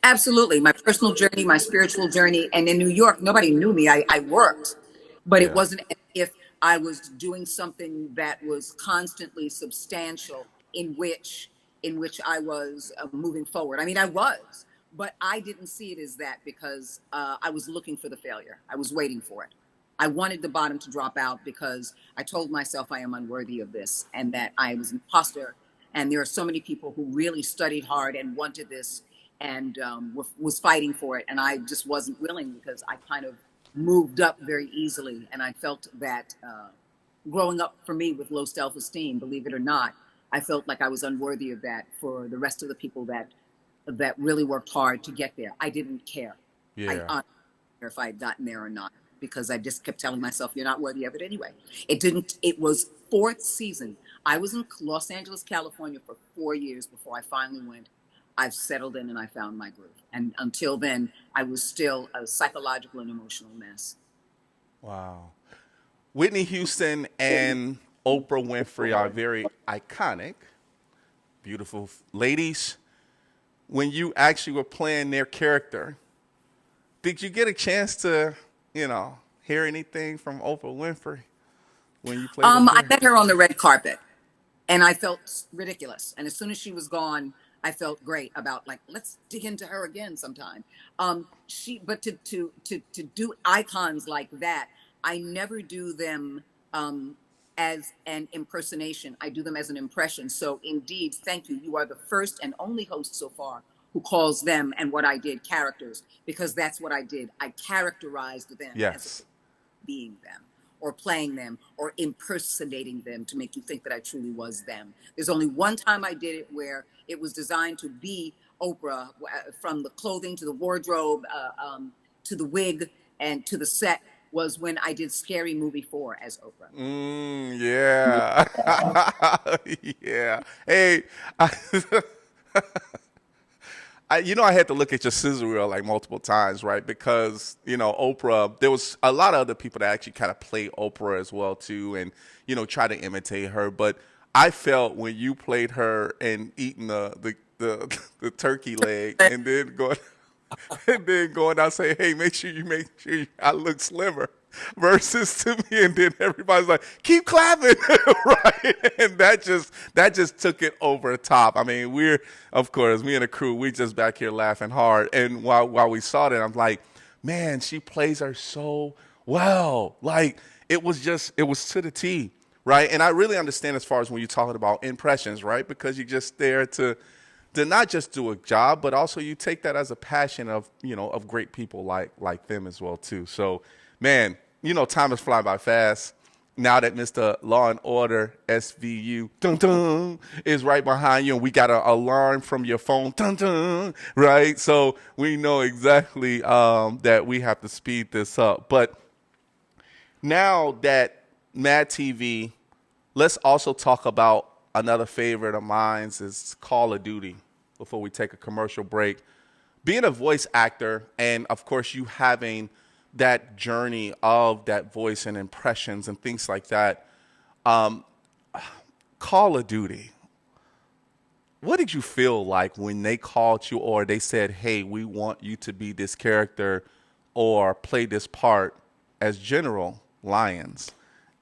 Speaker 4: Absolutely. My personal journey, my spiritual journey. And in New York, nobody knew me. I worked, but it
Speaker 3: Yeah.
Speaker 4: wasn't as if I was doing something that was constantly substantial in which I was moving forward. I mean, I was, but I didn't see it as that because I was looking for the failure. I was waiting for it. I wanted the bottom to drop out because I told myself I am unworthy of this and that I was an imposter. And there are so many people who really studied hard and wanted this and was fighting for it. And I just wasn't willing because I kind of moved up very easily. And I felt that growing up for me with low self-esteem, believe it or not, I felt like I was unworthy of that for the rest of the people that really worked hard to get there. I didn't care. I
Speaker 3: Yeah.
Speaker 4: honestly didn't care if I had gotten there or not because I just kept telling myself, you're not worthy of it anyway. It was fourth season. I was in Los Angeles, California for 4 years before I finally went. I've settled in and I found my groove. And until then, I was still a psychological and emotional mess.
Speaker 3: Wow. Whitney Houston and Oprah Winfrey are very iconic, beautiful ladies. When you actually were playing their character, did you get a chance to, hear anything from Oprah Winfrey when you played her
Speaker 4: I
Speaker 3: character?
Speaker 4: met her on the red carpet and I felt ridiculous. And as soon as she was gone, I felt great about like, let's dig into her again sometime. But to do icons like that, I never do them as an impersonation. I do them as an impression. So indeed, thank you. You are the first and only host so far who calls them and what I did characters, because that's what I did. I characterized them as
Speaker 3: Yes.
Speaker 4: being them or playing them or impersonating them to make you think that I truly was them. There's only one time I did it where it was designed to be Oprah, from the clothing to the wardrobe, to the wig and to the set, was when I did Scary Movie 4 as Oprah.
Speaker 3: Yeah. Yeah. Hey, I had to look at your scissor reel like multiple times, right? Because, Oprah, there was a lot of other people that actually kind of play Oprah as well, too, and, try to imitate her. But I felt when you played her and eating the turkey leg and then going out saying, hey, make sure I look slimmer versus to me, and then everybody's like, keep clapping, right? And that just took it over the top. I mean, of course, me and the crew, we just back here laughing hard. And while we saw that, I'm like, man, she plays her so well. Like, it was to the T, right? And I really understand as far as when you're talking about impressions, right? Because you're just there to not just do a job, but also you take that as a passion of great people like them as well too. So, man, time is flying by fast. Now that Mr. Law and Order SVU dun dun is right behind you, and we got an alarm from your phone dun dun, right? So we know exactly that we have to speed this up. But now that MADtv, let's also talk about another favorite of mine is Call of Duty before we take a commercial break. Being a voice actor and, of course, you having that journey of that voice and impressions and things like that, Call of Duty, what did you feel like when they called you or they said, hey, we want you to be this character or play this part as General Lyons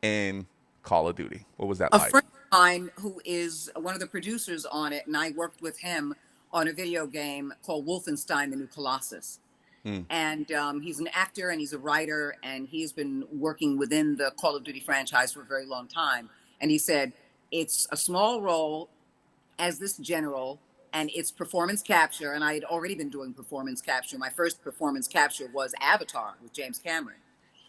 Speaker 3: in Call of Duty? What was that
Speaker 4: A
Speaker 3: like?
Speaker 4: friend of mine who is one of the producers on it, and I worked with him on a video game called Wolfenstein: The New Colossus. And he's an actor and he's a writer, and he's been working within the Call of Duty franchise for a very long time. And he said, it's a small role as this general, and it's performance capture. And I had already been doing performance capture. My first performance capture was Avatar with James Cameron.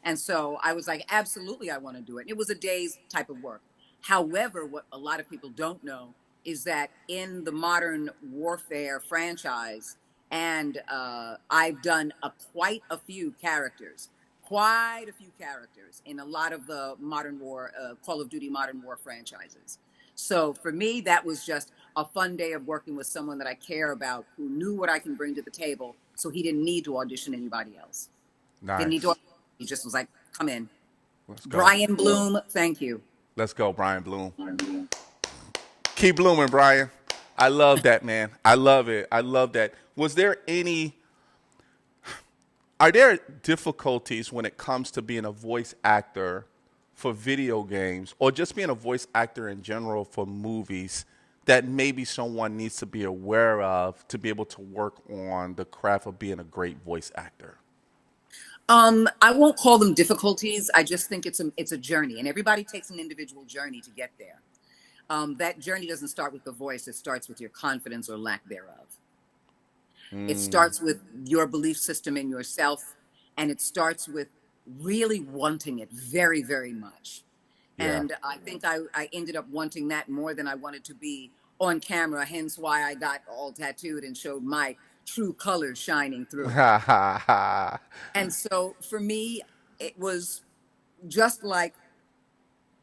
Speaker 4: And so I was like, absolutely, I want to do it. And it was a day's type of work. However, what a lot of people don't know is that in the Modern Warfare franchise, and I've done quite a few characters in a lot of the Call of Duty Modern War franchises. So for me, that was just a fun day of working with someone that I care about, who knew what I can bring to the table, so he didn't need to audition anybody else.
Speaker 3: Nice.
Speaker 4: Didn't need to. He just was like, "Come in."
Speaker 3: Let's go.
Speaker 4: Brian Bloom, thank you.
Speaker 3: Let's go, Brian Bloom. Keep blooming, Brian. I love that, man. I love it. I love that. Are there difficulties when it comes to being a voice actor for video games, or just being a voice actor in general for movies, that maybe someone needs to be aware of to be able to work on the craft of being a great voice actor?
Speaker 4: I won't call them difficulties. I just think it's a journey, and everybody takes an individual journey to get there. That journey doesn't start with the voice. It starts with your confidence or lack thereof. It starts with your belief system in yourself, and it starts with really wanting it very, very much. Yeah. And I think I ended up wanting that more than I wanted to be on camera, hence why I got all tattooed and showed my true colors shining through. And so for me, it was just like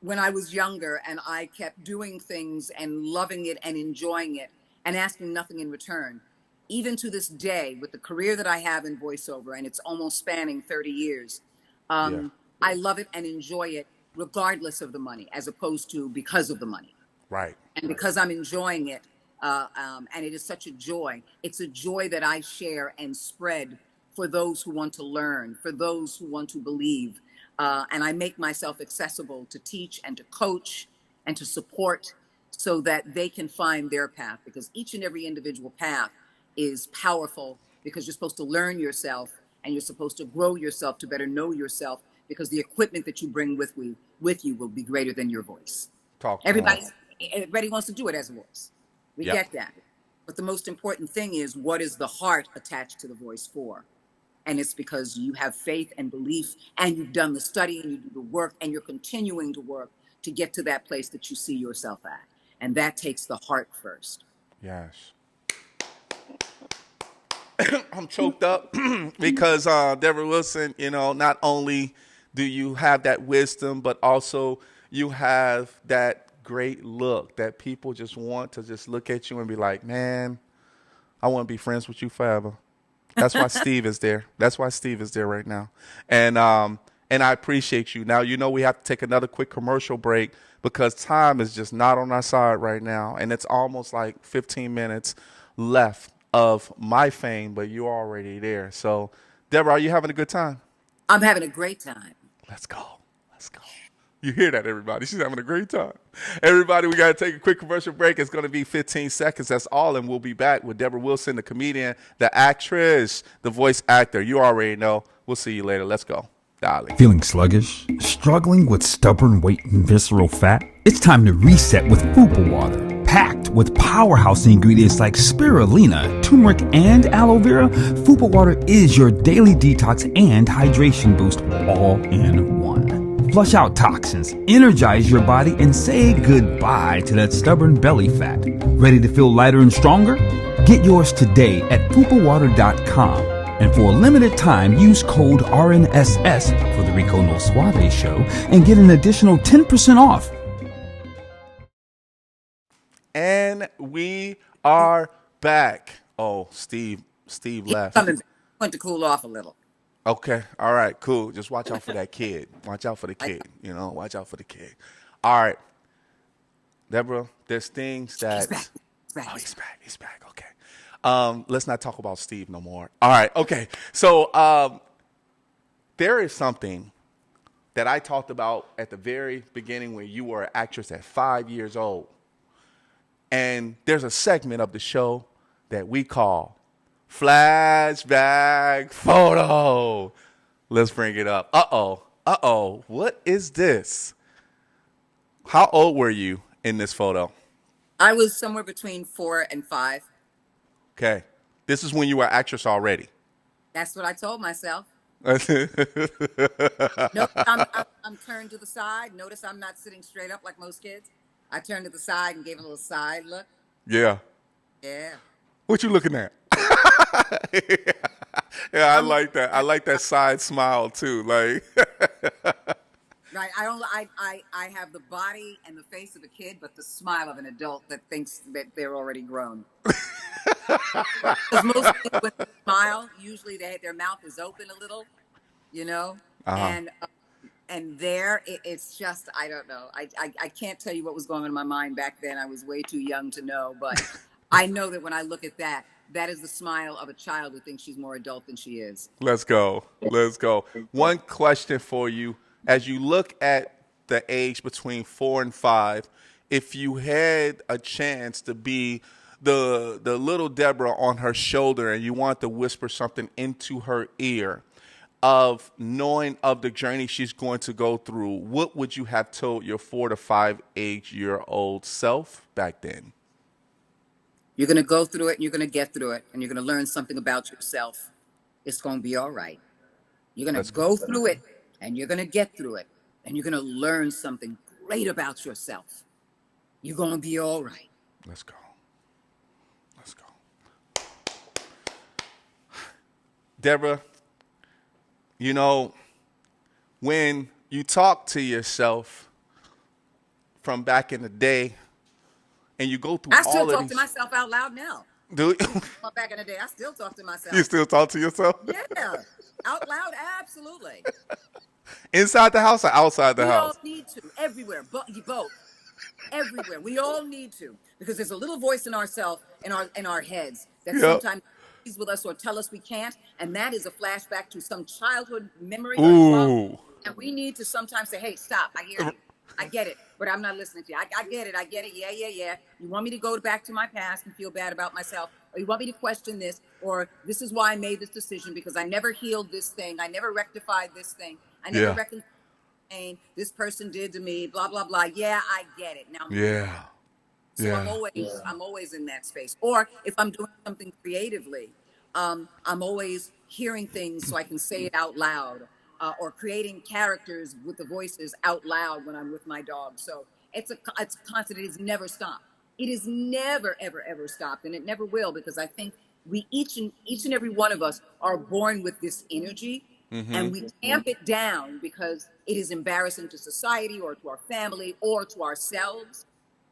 Speaker 4: when I was younger and I kept doing things and loving it and enjoying it and asking nothing in return. Even to this day, with the career that I have in voiceover, and it's almost spanning 30 years, I love it and enjoy it regardless of the money, as opposed to because of the money.
Speaker 3: Right.
Speaker 4: And because I'm enjoying it, and it is such a joy. It's a joy that I share and spread for those who want to learn, for those who want to believe. And I make myself accessible to teach and to coach and to support so that they can find their path, because each and every individual path is powerful, because you're supposed to learn yourself and you're supposed to grow yourself to better know yourself, because the equipment that you bring with you will be greater than your voice. Everybody wants to do it as a voice. We get that. But the most important thing is, what is the heart attached to the voice for? And it's because you have faith and belief, and you've done the study and you do the work, and you're continuing to work to get to that place that you see yourself at. And that takes the heart first.
Speaker 3: Yes. I'm choked up because Debra Wilson, not only do you have that wisdom, but also you have that great look that people just want to just look at you and be like, man, I want to be friends with you forever. That's why Steve is there. That's why Steve is there right now. And I appreciate you. Now, we have to take another quick commercial break because time is just not on our side right now. And it's almost like 15 minutes left of my fame, but you're already there. So, Debra, are you having a good time?
Speaker 4: I'm having a great time.
Speaker 3: Let's go. Let's go. You hear that, everybody? She's having a great time. Everybody, we got to take a quick commercial break. It's going to be 15 seconds. That's all. And we'll be back with Debra Wilson, the comedian, the actress, the voice actor. You already know. We'll see you later. Let's go. Darling.
Speaker 14: Feeling sluggish? Struggling with stubborn weight and visceral fat? It's time to reset with Fupa Water. Packed with powerhouse ingredients like spirulina, turmeric, and aloe vera, Fupa Water is your daily detox and hydration boost all in one. Flush out toxins, energize your body, and say goodbye to that stubborn belly fat. Ready to feel lighter and stronger? Get yours today at fupawater.com. And for a limited time, use code RNSS for the Rico No Suave show and get an additional 10% off.
Speaker 3: And we are back. Oh, Steve left.
Speaker 4: Went to cool off a little.
Speaker 3: Okay. All right, cool. Just watch out for that kid. Watch out for the kid. Watch out for the kid. All right. Debra, there's things that...
Speaker 4: He's back.
Speaker 3: He's back. Okay. Let's not talk about Steve no more. All right. Okay. So there is something that I talked about at the very beginning when you were an actress at 5 years old. And there's a segment of the show that we call Flashback Photo. Let's bring it up. Uh-oh. What is this? How old were you in this photo?
Speaker 4: I was somewhere between 4 and 5.
Speaker 3: Okay. This is when you were an actress already.
Speaker 4: That's what I told myself.
Speaker 3: Nope,
Speaker 4: I'm turned to the side. Notice I'm not sitting straight up like most kids. I turned to the side and gave a little side look.
Speaker 3: Yeah.
Speaker 4: Yeah.
Speaker 3: What you looking at? Yeah, I like that. I like that side smile too. Like,
Speaker 4: Right. I have the body and the face of a kid, but the smile of an adult that thinks that they're already grown. Because most people, when they smile, usually their mouth is open a little, you know, and there it's just, I don't know. I can't tell you what was going on in my mind back then. I was way too young to know, but I know that when I look at that, that is the smile of a child who thinks she's more adult than she is.
Speaker 3: let's go. Let's go. One question for you. As you look at the age between 4 and 5, if you had a chance to be the little Debra on her shoulder and you want to whisper something into her ear of knowing of the journey she's going to go through, what would you have told your 4 to 5 year old self back then?
Speaker 4: You're going to go through it and you're going to get through it and you're going to learn something about yourself. It's going to be all right. You're going to go through it and you're going to get through it and you're going to learn something great about yourself. You're going to be all right.
Speaker 3: Let's go. Let's go. Debra, you know, when you talk to yourself from back in the day and you go through
Speaker 4: I still
Speaker 3: all of
Speaker 4: talk
Speaker 3: these...
Speaker 4: to myself out loud now.
Speaker 3: Do you?
Speaker 4: Back in the day, I still talk to myself.
Speaker 3: You still talk to yourself?
Speaker 4: Yeah, out loud, absolutely.
Speaker 3: Inside the house or outside the house?
Speaker 4: We all need to, everywhere, both. Everywhere. We all need to, because there's a little voice in ourselves, in our heads, that sometimes agrees with us or tell us we can't, and that is a flashback to some childhood memory or trauma. And we need to sometimes say, hey, stop, I hear you. I get it, but I'm not listening to you. I get it. Yeah. You want me to go back to my past and feel bad about myself, or you want me to question this, or this is why I made this decision because I never healed this thing. I never rectified this thing. I never reconciled pain this person did to me, blah, blah, blah. Yeah, I get it. Now, so I'm always in that space. Or if I'm doing something creatively, I'm always hearing things so I can say it out loud. Or creating characters with the voices out loud when I'm with my dog. So it's a constant. It has never stopped. It has never, ever, ever stopped, and it never will, because I think we each and every one of us are born with this energy, and we tamp it down because it is embarrassing to society or to our family or to ourselves.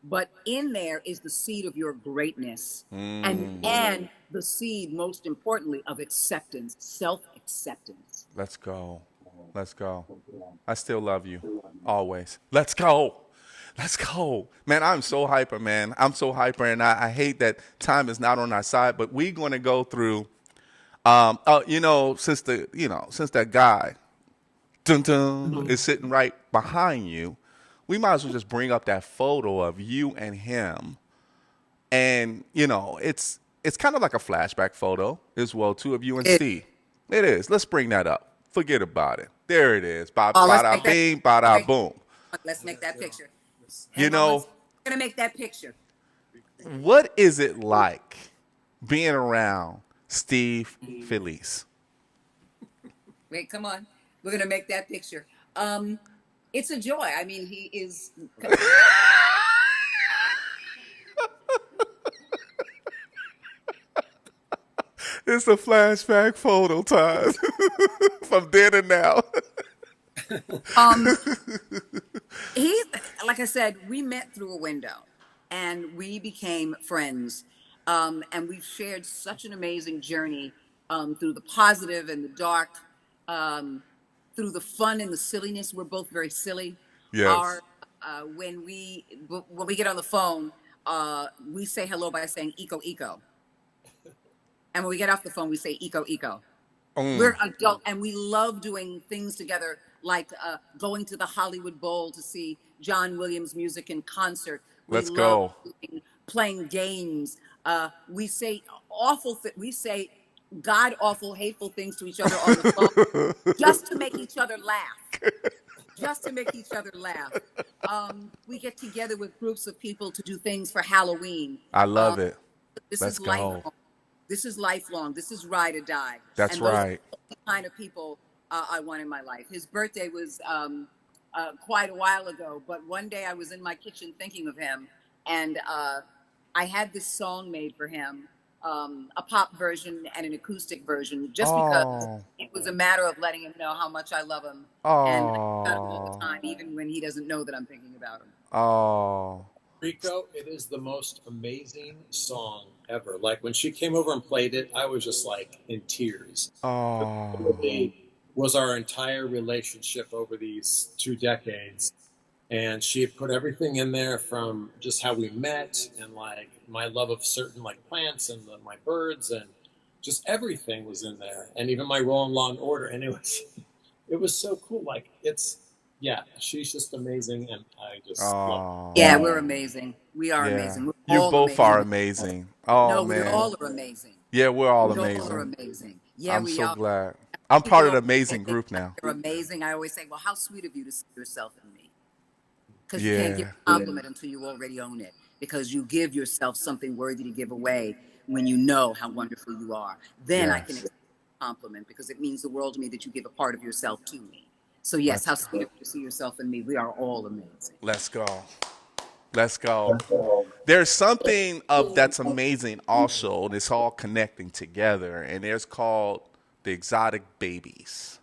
Speaker 4: But in there is the seed of your greatness, and the seed, most importantly, of acceptance, self-acceptance.
Speaker 3: Let's go. Let's go. I still love you. Always. Let's go. Let's go. Man, I'm so hyper, man. I'm so hyper, and I hate that time is not on our side, but we're going to go through, since that guy is sitting right behind you, we might as well just bring up that photo of you and him. And, it's kind of like a flashback photo as well, too, of you and Steve. It is. Let's bring that up. Forget about it. There it is. Bada bing, bada boom.
Speaker 4: Let's make that picture.
Speaker 3: We're
Speaker 4: going to make that picture.
Speaker 3: What is it like being around Steve Felice?
Speaker 4: Wait, come on. We're going to make that picture. It's a joy. I mean, he is...
Speaker 3: It's a flashback photo time from then and now.
Speaker 4: He, like I said, we met through a window and we became friends. And we've shared such an amazing journey through the positive and the dark, through the fun and the silliness. We're both very silly.
Speaker 3: Yes.
Speaker 4: When we get on the phone, we say hello by saying eco, eco. And when we get off the phone, we say eco, eco. We're adult, and we love doing things together, like going to the Hollywood Bowl to see John Williams music in concert.
Speaker 3: Let's go.
Speaker 4: Playing games. We say god awful, hateful things to each other on the phone, just to make each other laugh. We get together with groups of people to do things for Halloween.
Speaker 3: I love it.
Speaker 4: Let's go. Lifelong. This is lifelong. This is ride or die.
Speaker 3: That's right.
Speaker 4: Those are the kind of people I want in my life. His birthday was quite a while ago. But one day I was in my kitchen thinking of him, and I had this song made for him, a pop version and an acoustic version, just because it was a matter of letting him know how much I love him and think about him all the time, even when he doesn't know that I'm thinking about him.
Speaker 3: Oh.
Speaker 6: Rico, it is the most amazing song ever. Like when she came over and played it, I was just like in tears.
Speaker 3: Oh.
Speaker 6: It was our entire relationship over these 2 decades. And she had put everything in there from just how we met and like my love of certain like plants and my birds and just everything was in there. And even my role in Law and Order. And it was so cool. Like she's just amazing, and I just love her.
Speaker 4: Yeah, we're amazing. We are amazing. We're
Speaker 3: You
Speaker 4: all
Speaker 3: both
Speaker 4: amazing.
Speaker 3: are amazing. Oh,
Speaker 4: no,
Speaker 3: man.
Speaker 4: we all are amazing.
Speaker 3: Yeah, we're all
Speaker 4: We
Speaker 3: amazing.
Speaker 4: all are amazing. Yeah,
Speaker 3: I'm
Speaker 4: we
Speaker 3: so
Speaker 4: are.
Speaker 3: glad. I'm part of the amazing group now.
Speaker 4: You're amazing. I always say, well, how sweet of you to see yourself in me. Because you
Speaker 3: Yeah.
Speaker 4: can't give a compliment until you already own it. Because you give yourself something worthy to give away when you know how wonderful you are. Then I can accept a compliment because it means the world to me that you give a part of yourself to me. So yes, how sweet of you to see yourself in me. We are all amazing.
Speaker 3: Let's go. Let's go. There's something that's amazing also, and it's all connecting together, and there's called the exotic babies.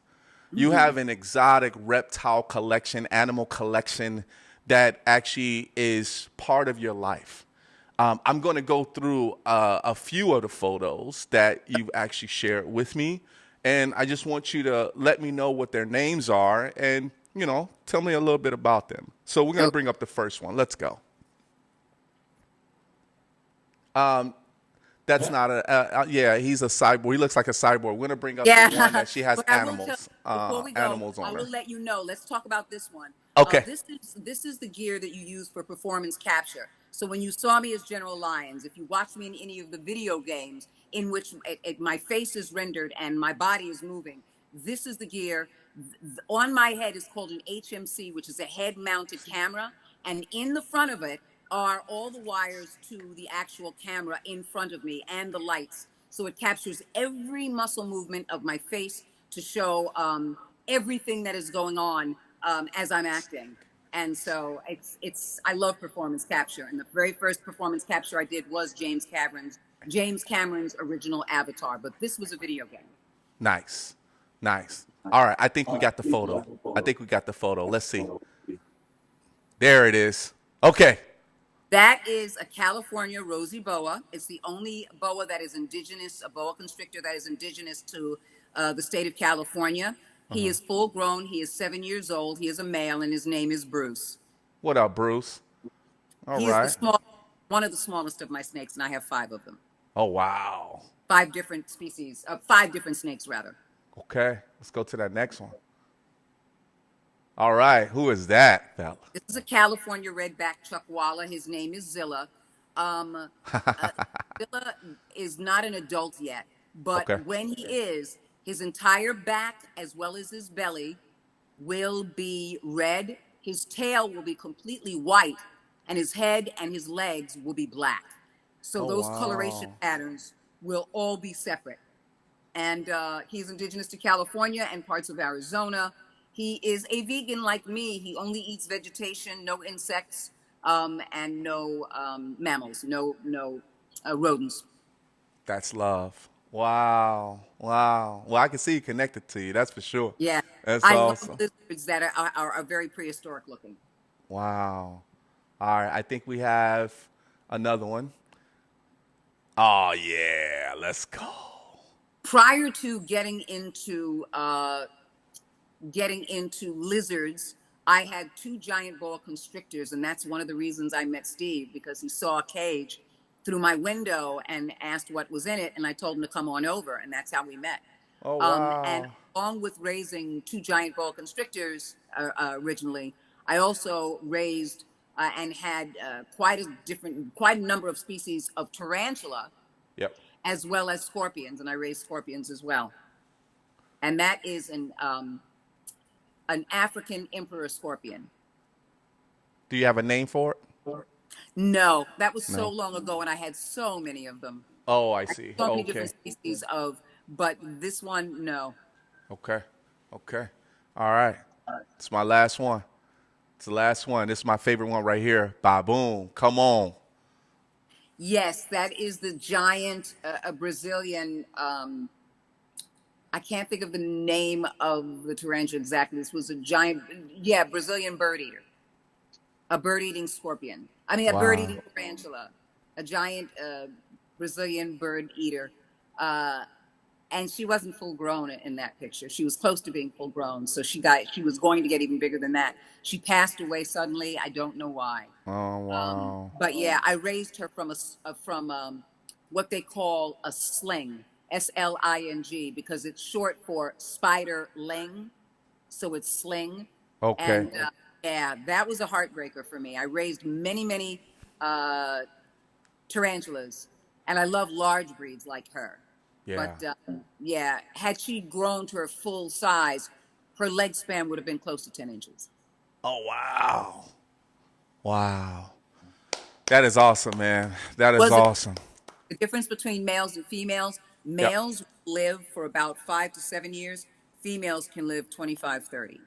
Speaker 3: You have an exotic reptile collection, animal collection that actually is part of your life. I'm going to go through a few of the photos that you've actually shared with me, and I just want you to let me know what their names are and, you know, tell me a little bit about them. So we're going to bring up the first one. Let's go. That's not he's a cyborg. He looks like a cyborg. We're going to bring up the one that she has animals animals on
Speaker 4: I will
Speaker 3: her.
Speaker 4: let you know. Let's talk about this one.
Speaker 3: Okay.
Speaker 4: This is the gear that you use for performance capture. So when you saw me as General Lyons, if you watched me in any of the video games in which my face is rendered and my body is moving, this is the gear. On my head is called an HMC, which is a head-mounted camera, and in the front of it are all the wires to the actual camera in front of me and the lights. So it captures every muscle movement of my face to show everything that is going on as I'm acting. And so I love performance capture. And the very first performance capture I did was James Cameron's original Avatar, but this was a video game.
Speaker 3: Nice. Nice. All right. I think we got the photo. Let's see. There it is. Okay.
Speaker 4: That is a California rosy boa. It's the only boa that is indigenous, a boa constrictor that is indigenous to the state of California. He is full grown. He is 7 years old. He is a male, and his name is Bruce.
Speaker 3: What up, Bruce? All right.
Speaker 4: Is one of the smallest of my snakes, and I have 5 of them.
Speaker 3: Oh, wow.
Speaker 4: 5 different species, 5 different snakes, rather.
Speaker 3: Okay. Let's go to that next one. All right. Who is that, fella?
Speaker 4: This is a California redback chuckwalla. His name is Zilla. Zilla is not an adult yet, but when he is, his entire back as well as his belly will be red. His tail will be completely white, and his head and his legs will be black. So those coloration patterns will all be separate. And he's indigenous to California and parts of Arizona. He is a vegan like me. He only eats vegetation, no insects, and no mammals, no rodents.
Speaker 3: That's love. Wow. Wow. Well, I can see you connected to you. That's for sure.
Speaker 4: Yeah.
Speaker 3: That's
Speaker 4: I
Speaker 3: awesome.
Speaker 4: love lizards that are very prehistoric looking.
Speaker 3: Wow. All right. I think we have another one. Oh, yeah. Let's go.
Speaker 4: Prior to getting into lizards, I had 2 giant boa constrictors, and that's one of the reasons I met Steve, because he saw a cage through my window and asked what was in it, and I told him to come on over, and that's how we met.
Speaker 3: Oh, wow.
Speaker 4: And along with raising 2 giant boa constrictors originally, I also raised and had quite a number of species of tarantula, as well as scorpions, and I raised scorpions as well. And that is an African emperor scorpion.
Speaker 3: Do you have a name for it?
Speaker 4: No, that was so long ago, and I had so many of them.
Speaker 3: Oh, I see.
Speaker 4: So many different species but this one, no.
Speaker 3: Okay. All right. It's my last one. It's the last one. This is my favorite one right here. Baboom. Come on.
Speaker 4: Yes, that is the giant, a Brazilian. I can't think of the name of the tarantula exactly. This was a giant, Brazilian bird eater, a bird-eating scorpion. I mean, a bird-eating tarantula, a giant Brazilian bird eater. And she wasn't full grown in that picture. She was close to being full grown, so she was going to get even bigger than that. She passed away suddenly. I don't know why.
Speaker 3: Oh wow!
Speaker 4: But yeah, I raised her from what they call a sling, SLING, because it's short for spider ling, so it's sling.
Speaker 3: Okay.
Speaker 4: And that was a heartbreaker for me. I raised many tarantulas, and I love large breeds like her.
Speaker 3: Yeah.
Speaker 4: But had she grown to her full size, her leg span would have been close to 10 inches.
Speaker 3: Oh wow! Wow. That is awesome, man. That is awesome.
Speaker 4: The difference between males and females: males live for about 5 to 7 years. Females can live 25, 30.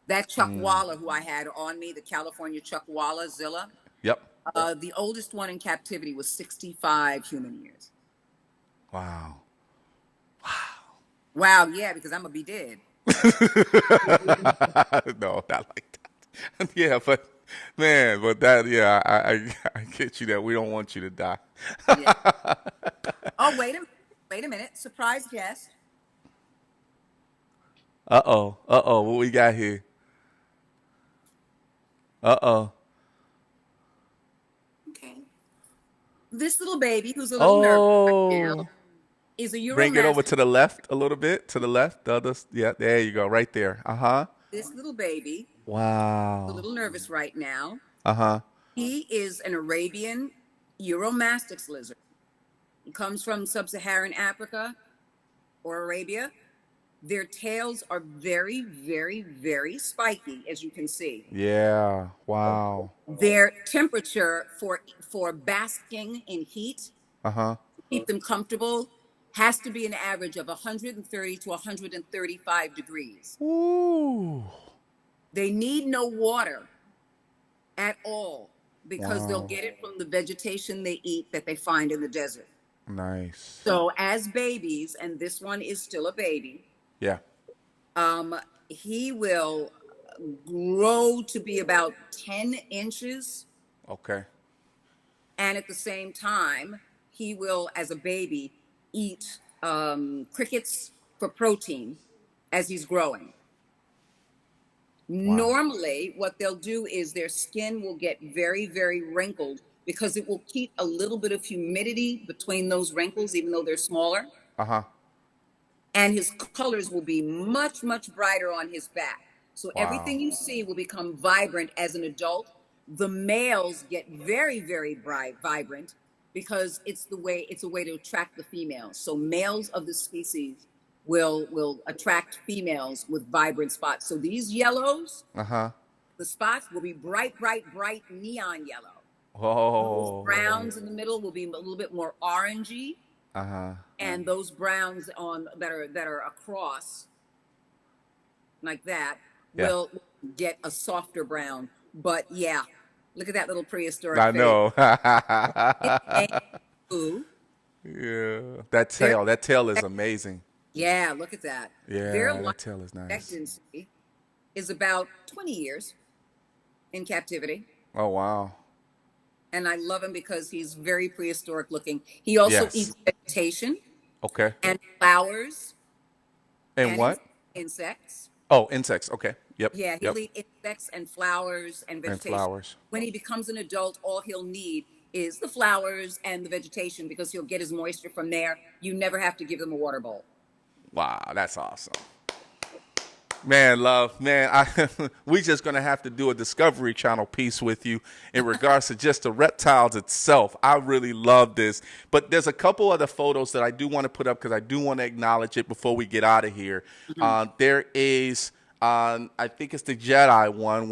Speaker 4: That Chuckwalla who I had on me, the California Chuckwalla Zilla.
Speaker 3: Yep.
Speaker 4: The oldest one in captivity was 65 human years.
Speaker 3: Wow.
Speaker 4: Wow, yeah, because I'm going to be dead.
Speaker 3: No, not like that. Yeah, but man, I get you that we don't want you to die.
Speaker 4: Yeah. Oh, wait a minute. Surprise guest.
Speaker 3: Uh-oh. What we got here? Uh-oh.
Speaker 4: Okay. This little baby who's a little nervous right now is a Euro.
Speaker 3: Bring it over to the left a little bit. To the left. The other. Yeah, there you go. Right there. Uh-huh.
Speaker 4: This little baby.
Speaker 3: Wow.
Speaker 4: A little nervous right now.
Speaker 3: Uh-huh.
Speaker 4: He is an Arabian Euromastix lizard. He comes from sub-Saharan Africa or Arabia. Their tails are very, very, very spiky, as you can see.
Speaker 3: Yeah. Wow.
Speaker 4: Their temperature for basking in heat, keep them comfortable, has to be an average of 130 to 135 degrees.
Speaker 3: Ooh.
Speaker 4: They need no water at all because they'll get it from the vegetation they eat that they find in the desert.
Speaker 3: Nice.
Speaker 4: So as babies, and this one is still a baby,
Speaker 3: yeah,
Speaker 4: he will grow to be about 10 inches.
Speaker 3: Okay.
Speaker 4: And at the same time, he will, as a baby, eat crickets for protein as he's growing. Wow. Normally, what they'll do is their skin will get very, very wrinkled because it will keep a little bit of humidity between those wrinkles, even though they're smaller. And his colors will be much, much brighter on his back. So everything you see will become vibrant as an adult. The males get very, very bright, vibrant, because it's a way to attract the females. So males of the species will attract females with vibrant spots. So these yellows, the spots will be bright, bright, bright neon yellow.
Speaker 3: Oh.
Speaker 4: Those browns in the middle will be a little bit more orangey. And those browns that are across like that will get a softer brown. But yeah, look at that little prehistoric
Speaker 3: I know.
Speaker 4: Yeah,
Speaker 3: that tail is amazing.
Speaker 4: Yeah, look at that.
Speaker 3: Yeah,
Speaker 4: their
Speaker 3: that tail is nice.
Speaker 4: Expectancy is about 20 years in captivity.
Speaker 3: Oh wow.
Speaker 4: And I love him because he's very prehistoric looking. He also eats vegetation.
Speaker 3: Okay.
Speaker 4: And flowers.
Speaker 3: And what?
Speaker 4: Insects.
Speaker 3: Oh, insects. Okay. Yep.
Speaker 4: Yeah, he'll eat insects and flowers and vegetation.
Speaker 3: And flowers.
Speaker 4: When he becomes an adult, all he'll need is the flowers and the vegetation because he'll get his moisture from there. You never have to give them a water bowl.
Speaker 3: Wow, that's awesome. Man, love, man, we just going to have to do a Discovery Channel piece with you in regards to just the reptiles itself. I really love this. But there's a couple other photos that I do want to put up because I do want to acknowledge it before we get out of here. There is, I think it's the Jedi one,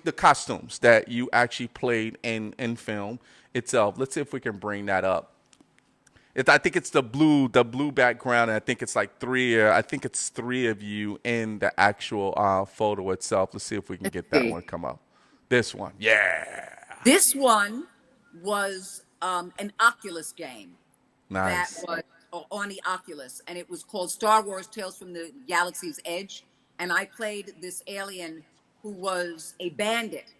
Speaker 3: the costumes that you actually played in film itself. Let's see if we can bring that up. I think it's the blue background, and I think it's like three of you in the actual photo itself. Let's see if we can get that one come up. This one, yeah.
Speaker 4: This one was an Oculus game.
Speaker 3: Nice.
Speaker 4: That was on the Oculus, and it was called Star Wars Tales from the Galaxy's Edge. And I played this alien who was a bandit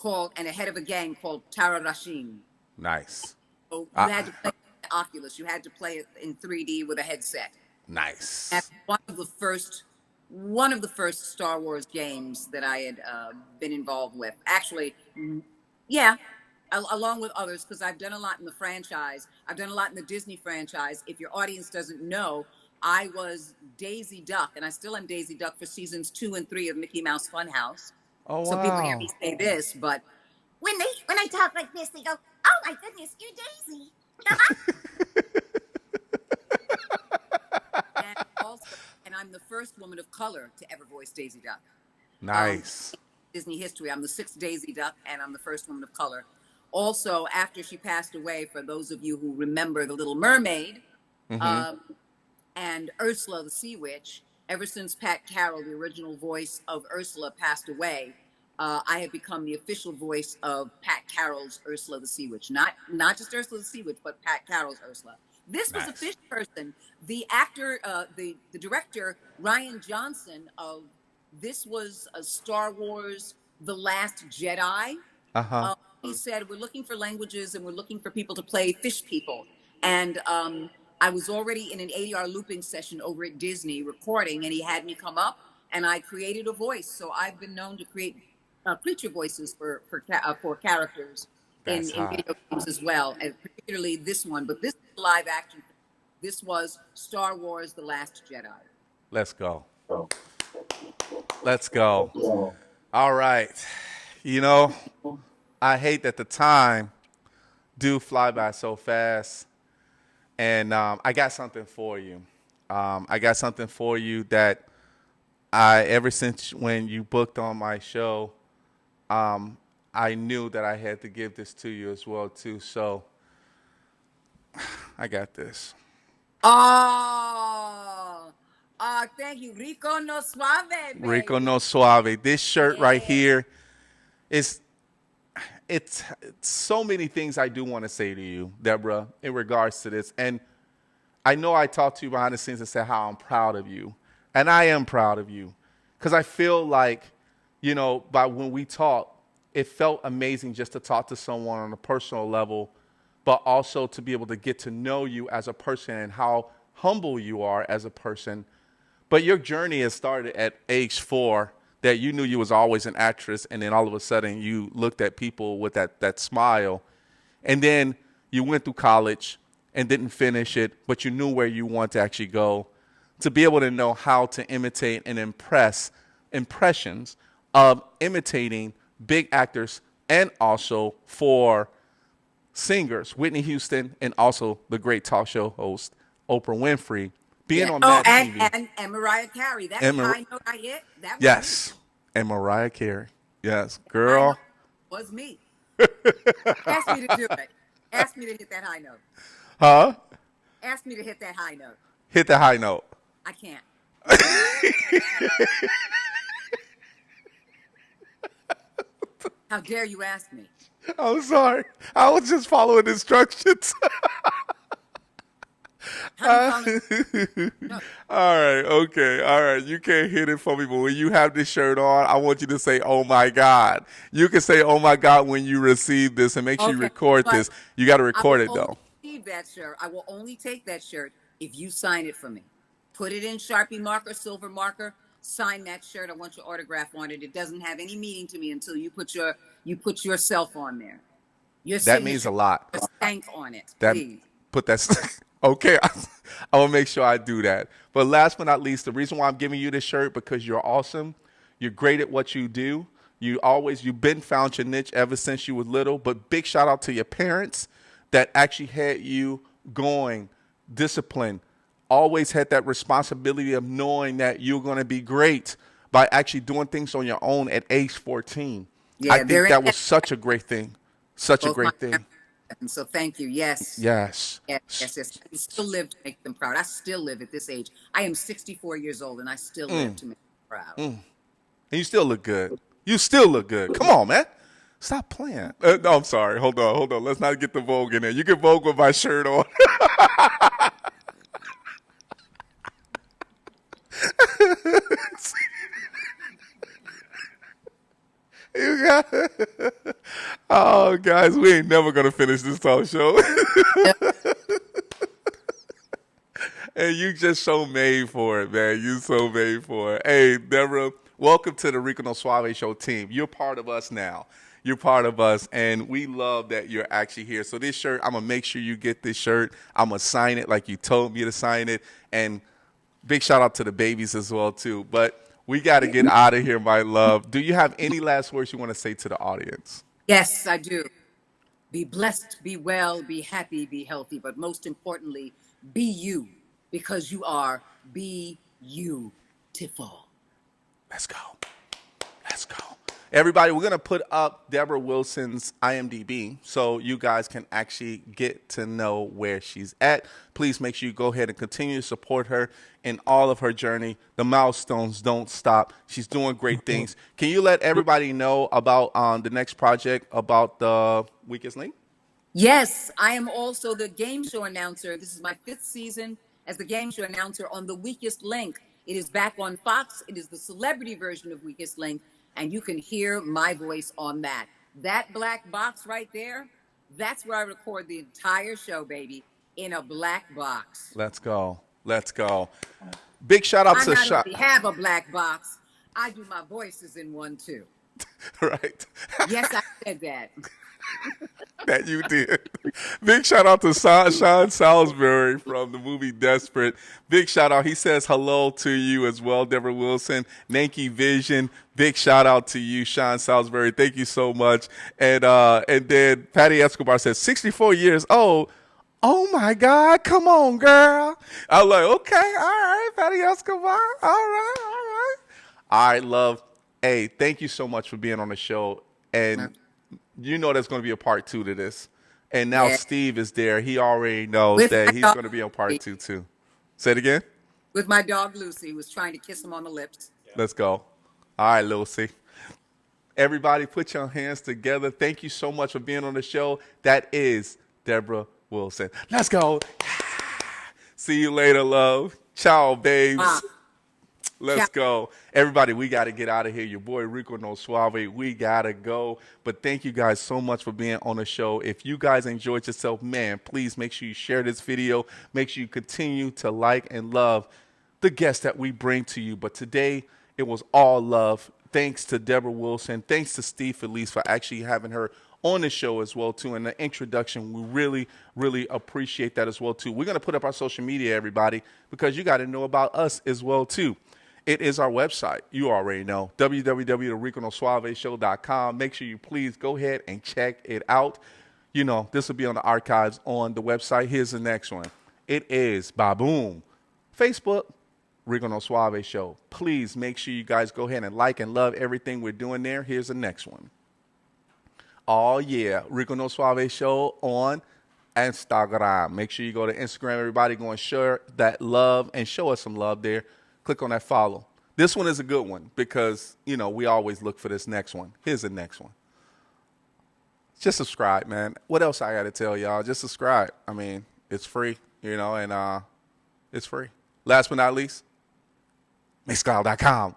Speaker 4: and a head of a gang called Tara Rashim.
Speaker 3: Nice.
Speaker 4: So you had to play the Oculus. You had to play it in 3D with a headset.
Speaker 3: Nice.
Speaker 4: And one of the first Star Wars games that I had been involved with. Actually, yeah, along with others, because I've done a lot in the franchise. I've done a lot in the Disney franchise. If your audience doesn't know, I was Daisy Duck, and I still am Daisy Duck for seasons 2 and 3 of Mickey Mouse Funhouse.
Speaker 3: Oh, wow.
Speaker 4: So people hear me say this, but when I talk like this, they go, "Oh my goodness, you're Daisy." And I'm the first woman of color to ever voice Daisy Duck.
Speaker 3: Nice.
Speaker 4: Disney history. I'm the 6th Daisy Duck, and I'm the first woman of color. Also, after she passed away, for those of you who remember The Little Mermaid, and Ursula the Sea Witch, ever since Pat Carroll, the original voice of Ursula, passed away, I have become the official voice of Pat Carroll's Ursula the Sea Witch. Not just Ursula the Sea Witch, but Pat Carroll's Ursula. This was a fish person. The actor, the director, Ryan Johnson of this was a Star Wars The Last Jedi. He said, we're looking for languages and we're looking for people to play fish people. And I was already in an ADR looping session over at Disney recording, and he had me come up and I created a voice. So I've been known to create creature voices for characters in video games as well, and particularly this one. But this is live action. This was Star Wars The Last Jedi.
Speaker 3: Let's go. Let's go. All right. You know, I hate that the time do fly by so fast. And I got something for you. I got something for you that ever since when you booked on my show, I knew that I had to give this to you as well, too. So I got this.
Speaker 4: Thank you. Rico No Suave, baby.
Speaker 3: Rico No Suave. This shirt right here is... It's so many things I do want to say to you, Debra, in regards to this. And I know I talked to you behind the scenes and said how I'm proud of you. And I am proud of you. Because I feel like, you know, by when we talk, it felt amazing just to talk to someone on a personal level, but also to be able to get to know you as a person and how humble you are as a person. But your journey has started at age 4. That you knew you was always an actress, and then all of a sudden you looked at people with that smile, and then you went through college and didn't finish it, but you knew where you want to actually go, to be able to know how to imitate and impressions of imitating big actors, and also for singers, Whitney Houston, and also the great talk show host Oprah Winfrey. Being on MADtv.
Speaker 4: And Mariah Carey. That high note I hit, that was
Speaker 3: yes.
Speaker 4: me.
Speaker 3: And Mariah Carey. Yes, girl.
Speaker 4: Was me. Ask me to do it. Ask me to hit that high note.
Speaker 3: Huh?
Speaker 4: Ask me to hit that high note.
Speaker 3: Hit the high note.
Speaker 4: I can't. How dare you ask me?
Speaker 3: I'm sorry. I was just following instructions.
Speaker 4: No.
Speaker 3: All right, okay, all right. You can't hit it for me, but when you have this shirt on, I want you to say, "Oh my God." You can say, "Oh my God," when you receive this, and make sure you record this. You got to record it though.
Speaker 4: Receive that shirt. I will only take that shirt if you sign it for me. Put it in Sharpie marker, silver marker. Sign that shirt. I want your autograph on it. It doesn't have any meaning to me until you put yourself on there.
Speaker 3: That means a lot.
Speaker 4: Stank on it. Please.
Speaker 3: Put that. Okay, I will make sure I do that. But last but not least, the reason why I'm giving you this shirt, because you're awesome. You're great at what you do. You've been found your niche ever since you were little. But big shout out to your parents that actually had you going, disciplined, always had that responsibility of knowing that you're going to be great by actually doing things on your own at age 14. Yeah, I think that was such a great thing. Such a great thing.
Speaker 4: And so thank you. Yes.
Speaker 3: Yes.
Speaker 4: Yes. I still live to make them proud. I still live at this age. I am 64 years old and I still live to make them proud.
Speaker 3: And you still look good. You still look good. Come on, man. Stop playing. No, I'm sorry. Hold on. Let's not get the Vogue in there. You can Vogue with my shirt on. You got Oh, guys, we ain't never going to finish this talk show. And you just so made for it, man. You so made for it. Hey, Debra, welcome to the Rico No Suave Show team. You're part of us now. You're part of us, and we love that you're actually here. So this shirt, I'm going to make sure you get this shirt. I'm going to sign it like you told me to sign it. And big shout out to the babies as well, too. But we got to get out of here, my love. Do you have any last words you want to say to the audience?
Speaker 4: Yes, I do. Be blessed, be well, be happy, be healthy, but most importantly, be you, because you are beautiful.
Speaker 3: Let's go. Let's go. Everybody, we're going to put up Debra Wilson's IMDb so you guys can actually get to know where she's at. Please make sure you go ahead and continue to support her in all of her journey. The milestones don't stop. She's doing great things. Can you let everybody know about the next project, about the Weakest Link?
Speaker 4: Yes, I am also the game show announcer. This is my 5th season as the game show announcer on The Weakest Link. It is back on Fox. It is the celebrity version of Weakest Link. And you can hear my voice on that. That black box right there, that's where I record the entire show, baby, in a black box.
Speaker 3: Let's go. Let's go. Big shout out to
Speaker 4: I not only have a black box, I do my voices in one too.
Speaker 3: Right.
Speaker 4: Yes, I said that.
Speaker 3: That you did. Big shout out to Sean Salisbury from the movie Desperate. Big shout out. He says hello to you as well, Debra Wilson. Nanky Vision. Big shout out to you, Sean Salisbury. Thank you so much. And then Patty Escobar says 64 years old. Oh my God, come on, girl. I was like, okay, all right, Patty Escobar. All right. All right, love. Hey, thank you so much for being on the show. And you know there's going to be a part 2 to this. And now Steve is there. He already knows that he's going to be on part 2 too. Say it again.
Speaker 4: With my dog Lucy, who was trying to kiss him on the lips.
Speaker 3: Let's go. All right, Lucy. Everybody put your hands together. Thank you so much for being on the show. That is Debra Wilson. Let's go. See you later, love. Ciao, babes. Let's go. Everybody, we got to get out of here. Your boy Rico No Suave. We got to go. But thank you guys so much for being on the show. If you guys enjoyed yourself, man, please make sure you share this video. Make sure you continue to like and love the guests that we bring to you. But today, it was all love. Thanks to Debra Wilson. Thanks to Steve Felice for actually having her on the show as well, too. And the introduction, we really, really appreciate that as well, too. We're going to put up our social media, everybody, because you got to know about us as well, too. It is our website. You already know, www.riconosuaveshow.com. Make sure you please go ahead and check it out. You know, this will be on the archives on the website. Here's the next one. It is, ba-boom, Facebook, Rico No Suave Show. Please make sure you guys go ahead and like and love everything we're doing there. Here's the next one. Oh, yeah, Rico No Suave Show on Instagram. Make sure you go to Instagram, everybody. Go and share that love and show us some love there. Click on that follow. This one is a good one because, you know, we always look for this next one. Here's the next one. Just subscribe, man. What else I got to tell y'all? Just subscribe. I mean, it's free, you know, and it's free. Last but not least, Mixcloud.com.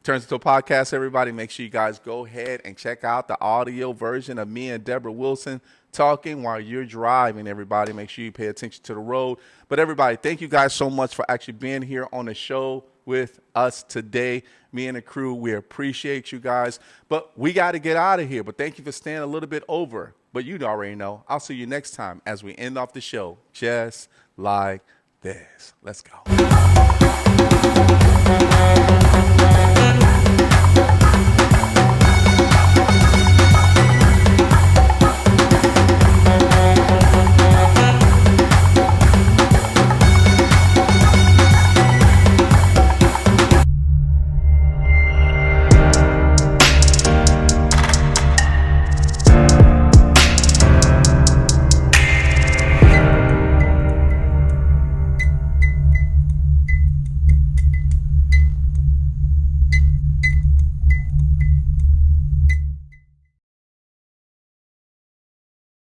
Speaker 3: Turns into a podcast, everybody. Make sure you guys go ahead and check out the audio version of me and Debra Wilson talking while you're driving, everybody. Make sure you pay attention to the road. But everybody, thank you guys so much for actually being here on the show with us today. Me and the crew, we appreciate you guys. But we got to get out of here. But thank you for staying a little bit over. But you already know. I'll see you next time as we end off the show just like this. Let's go.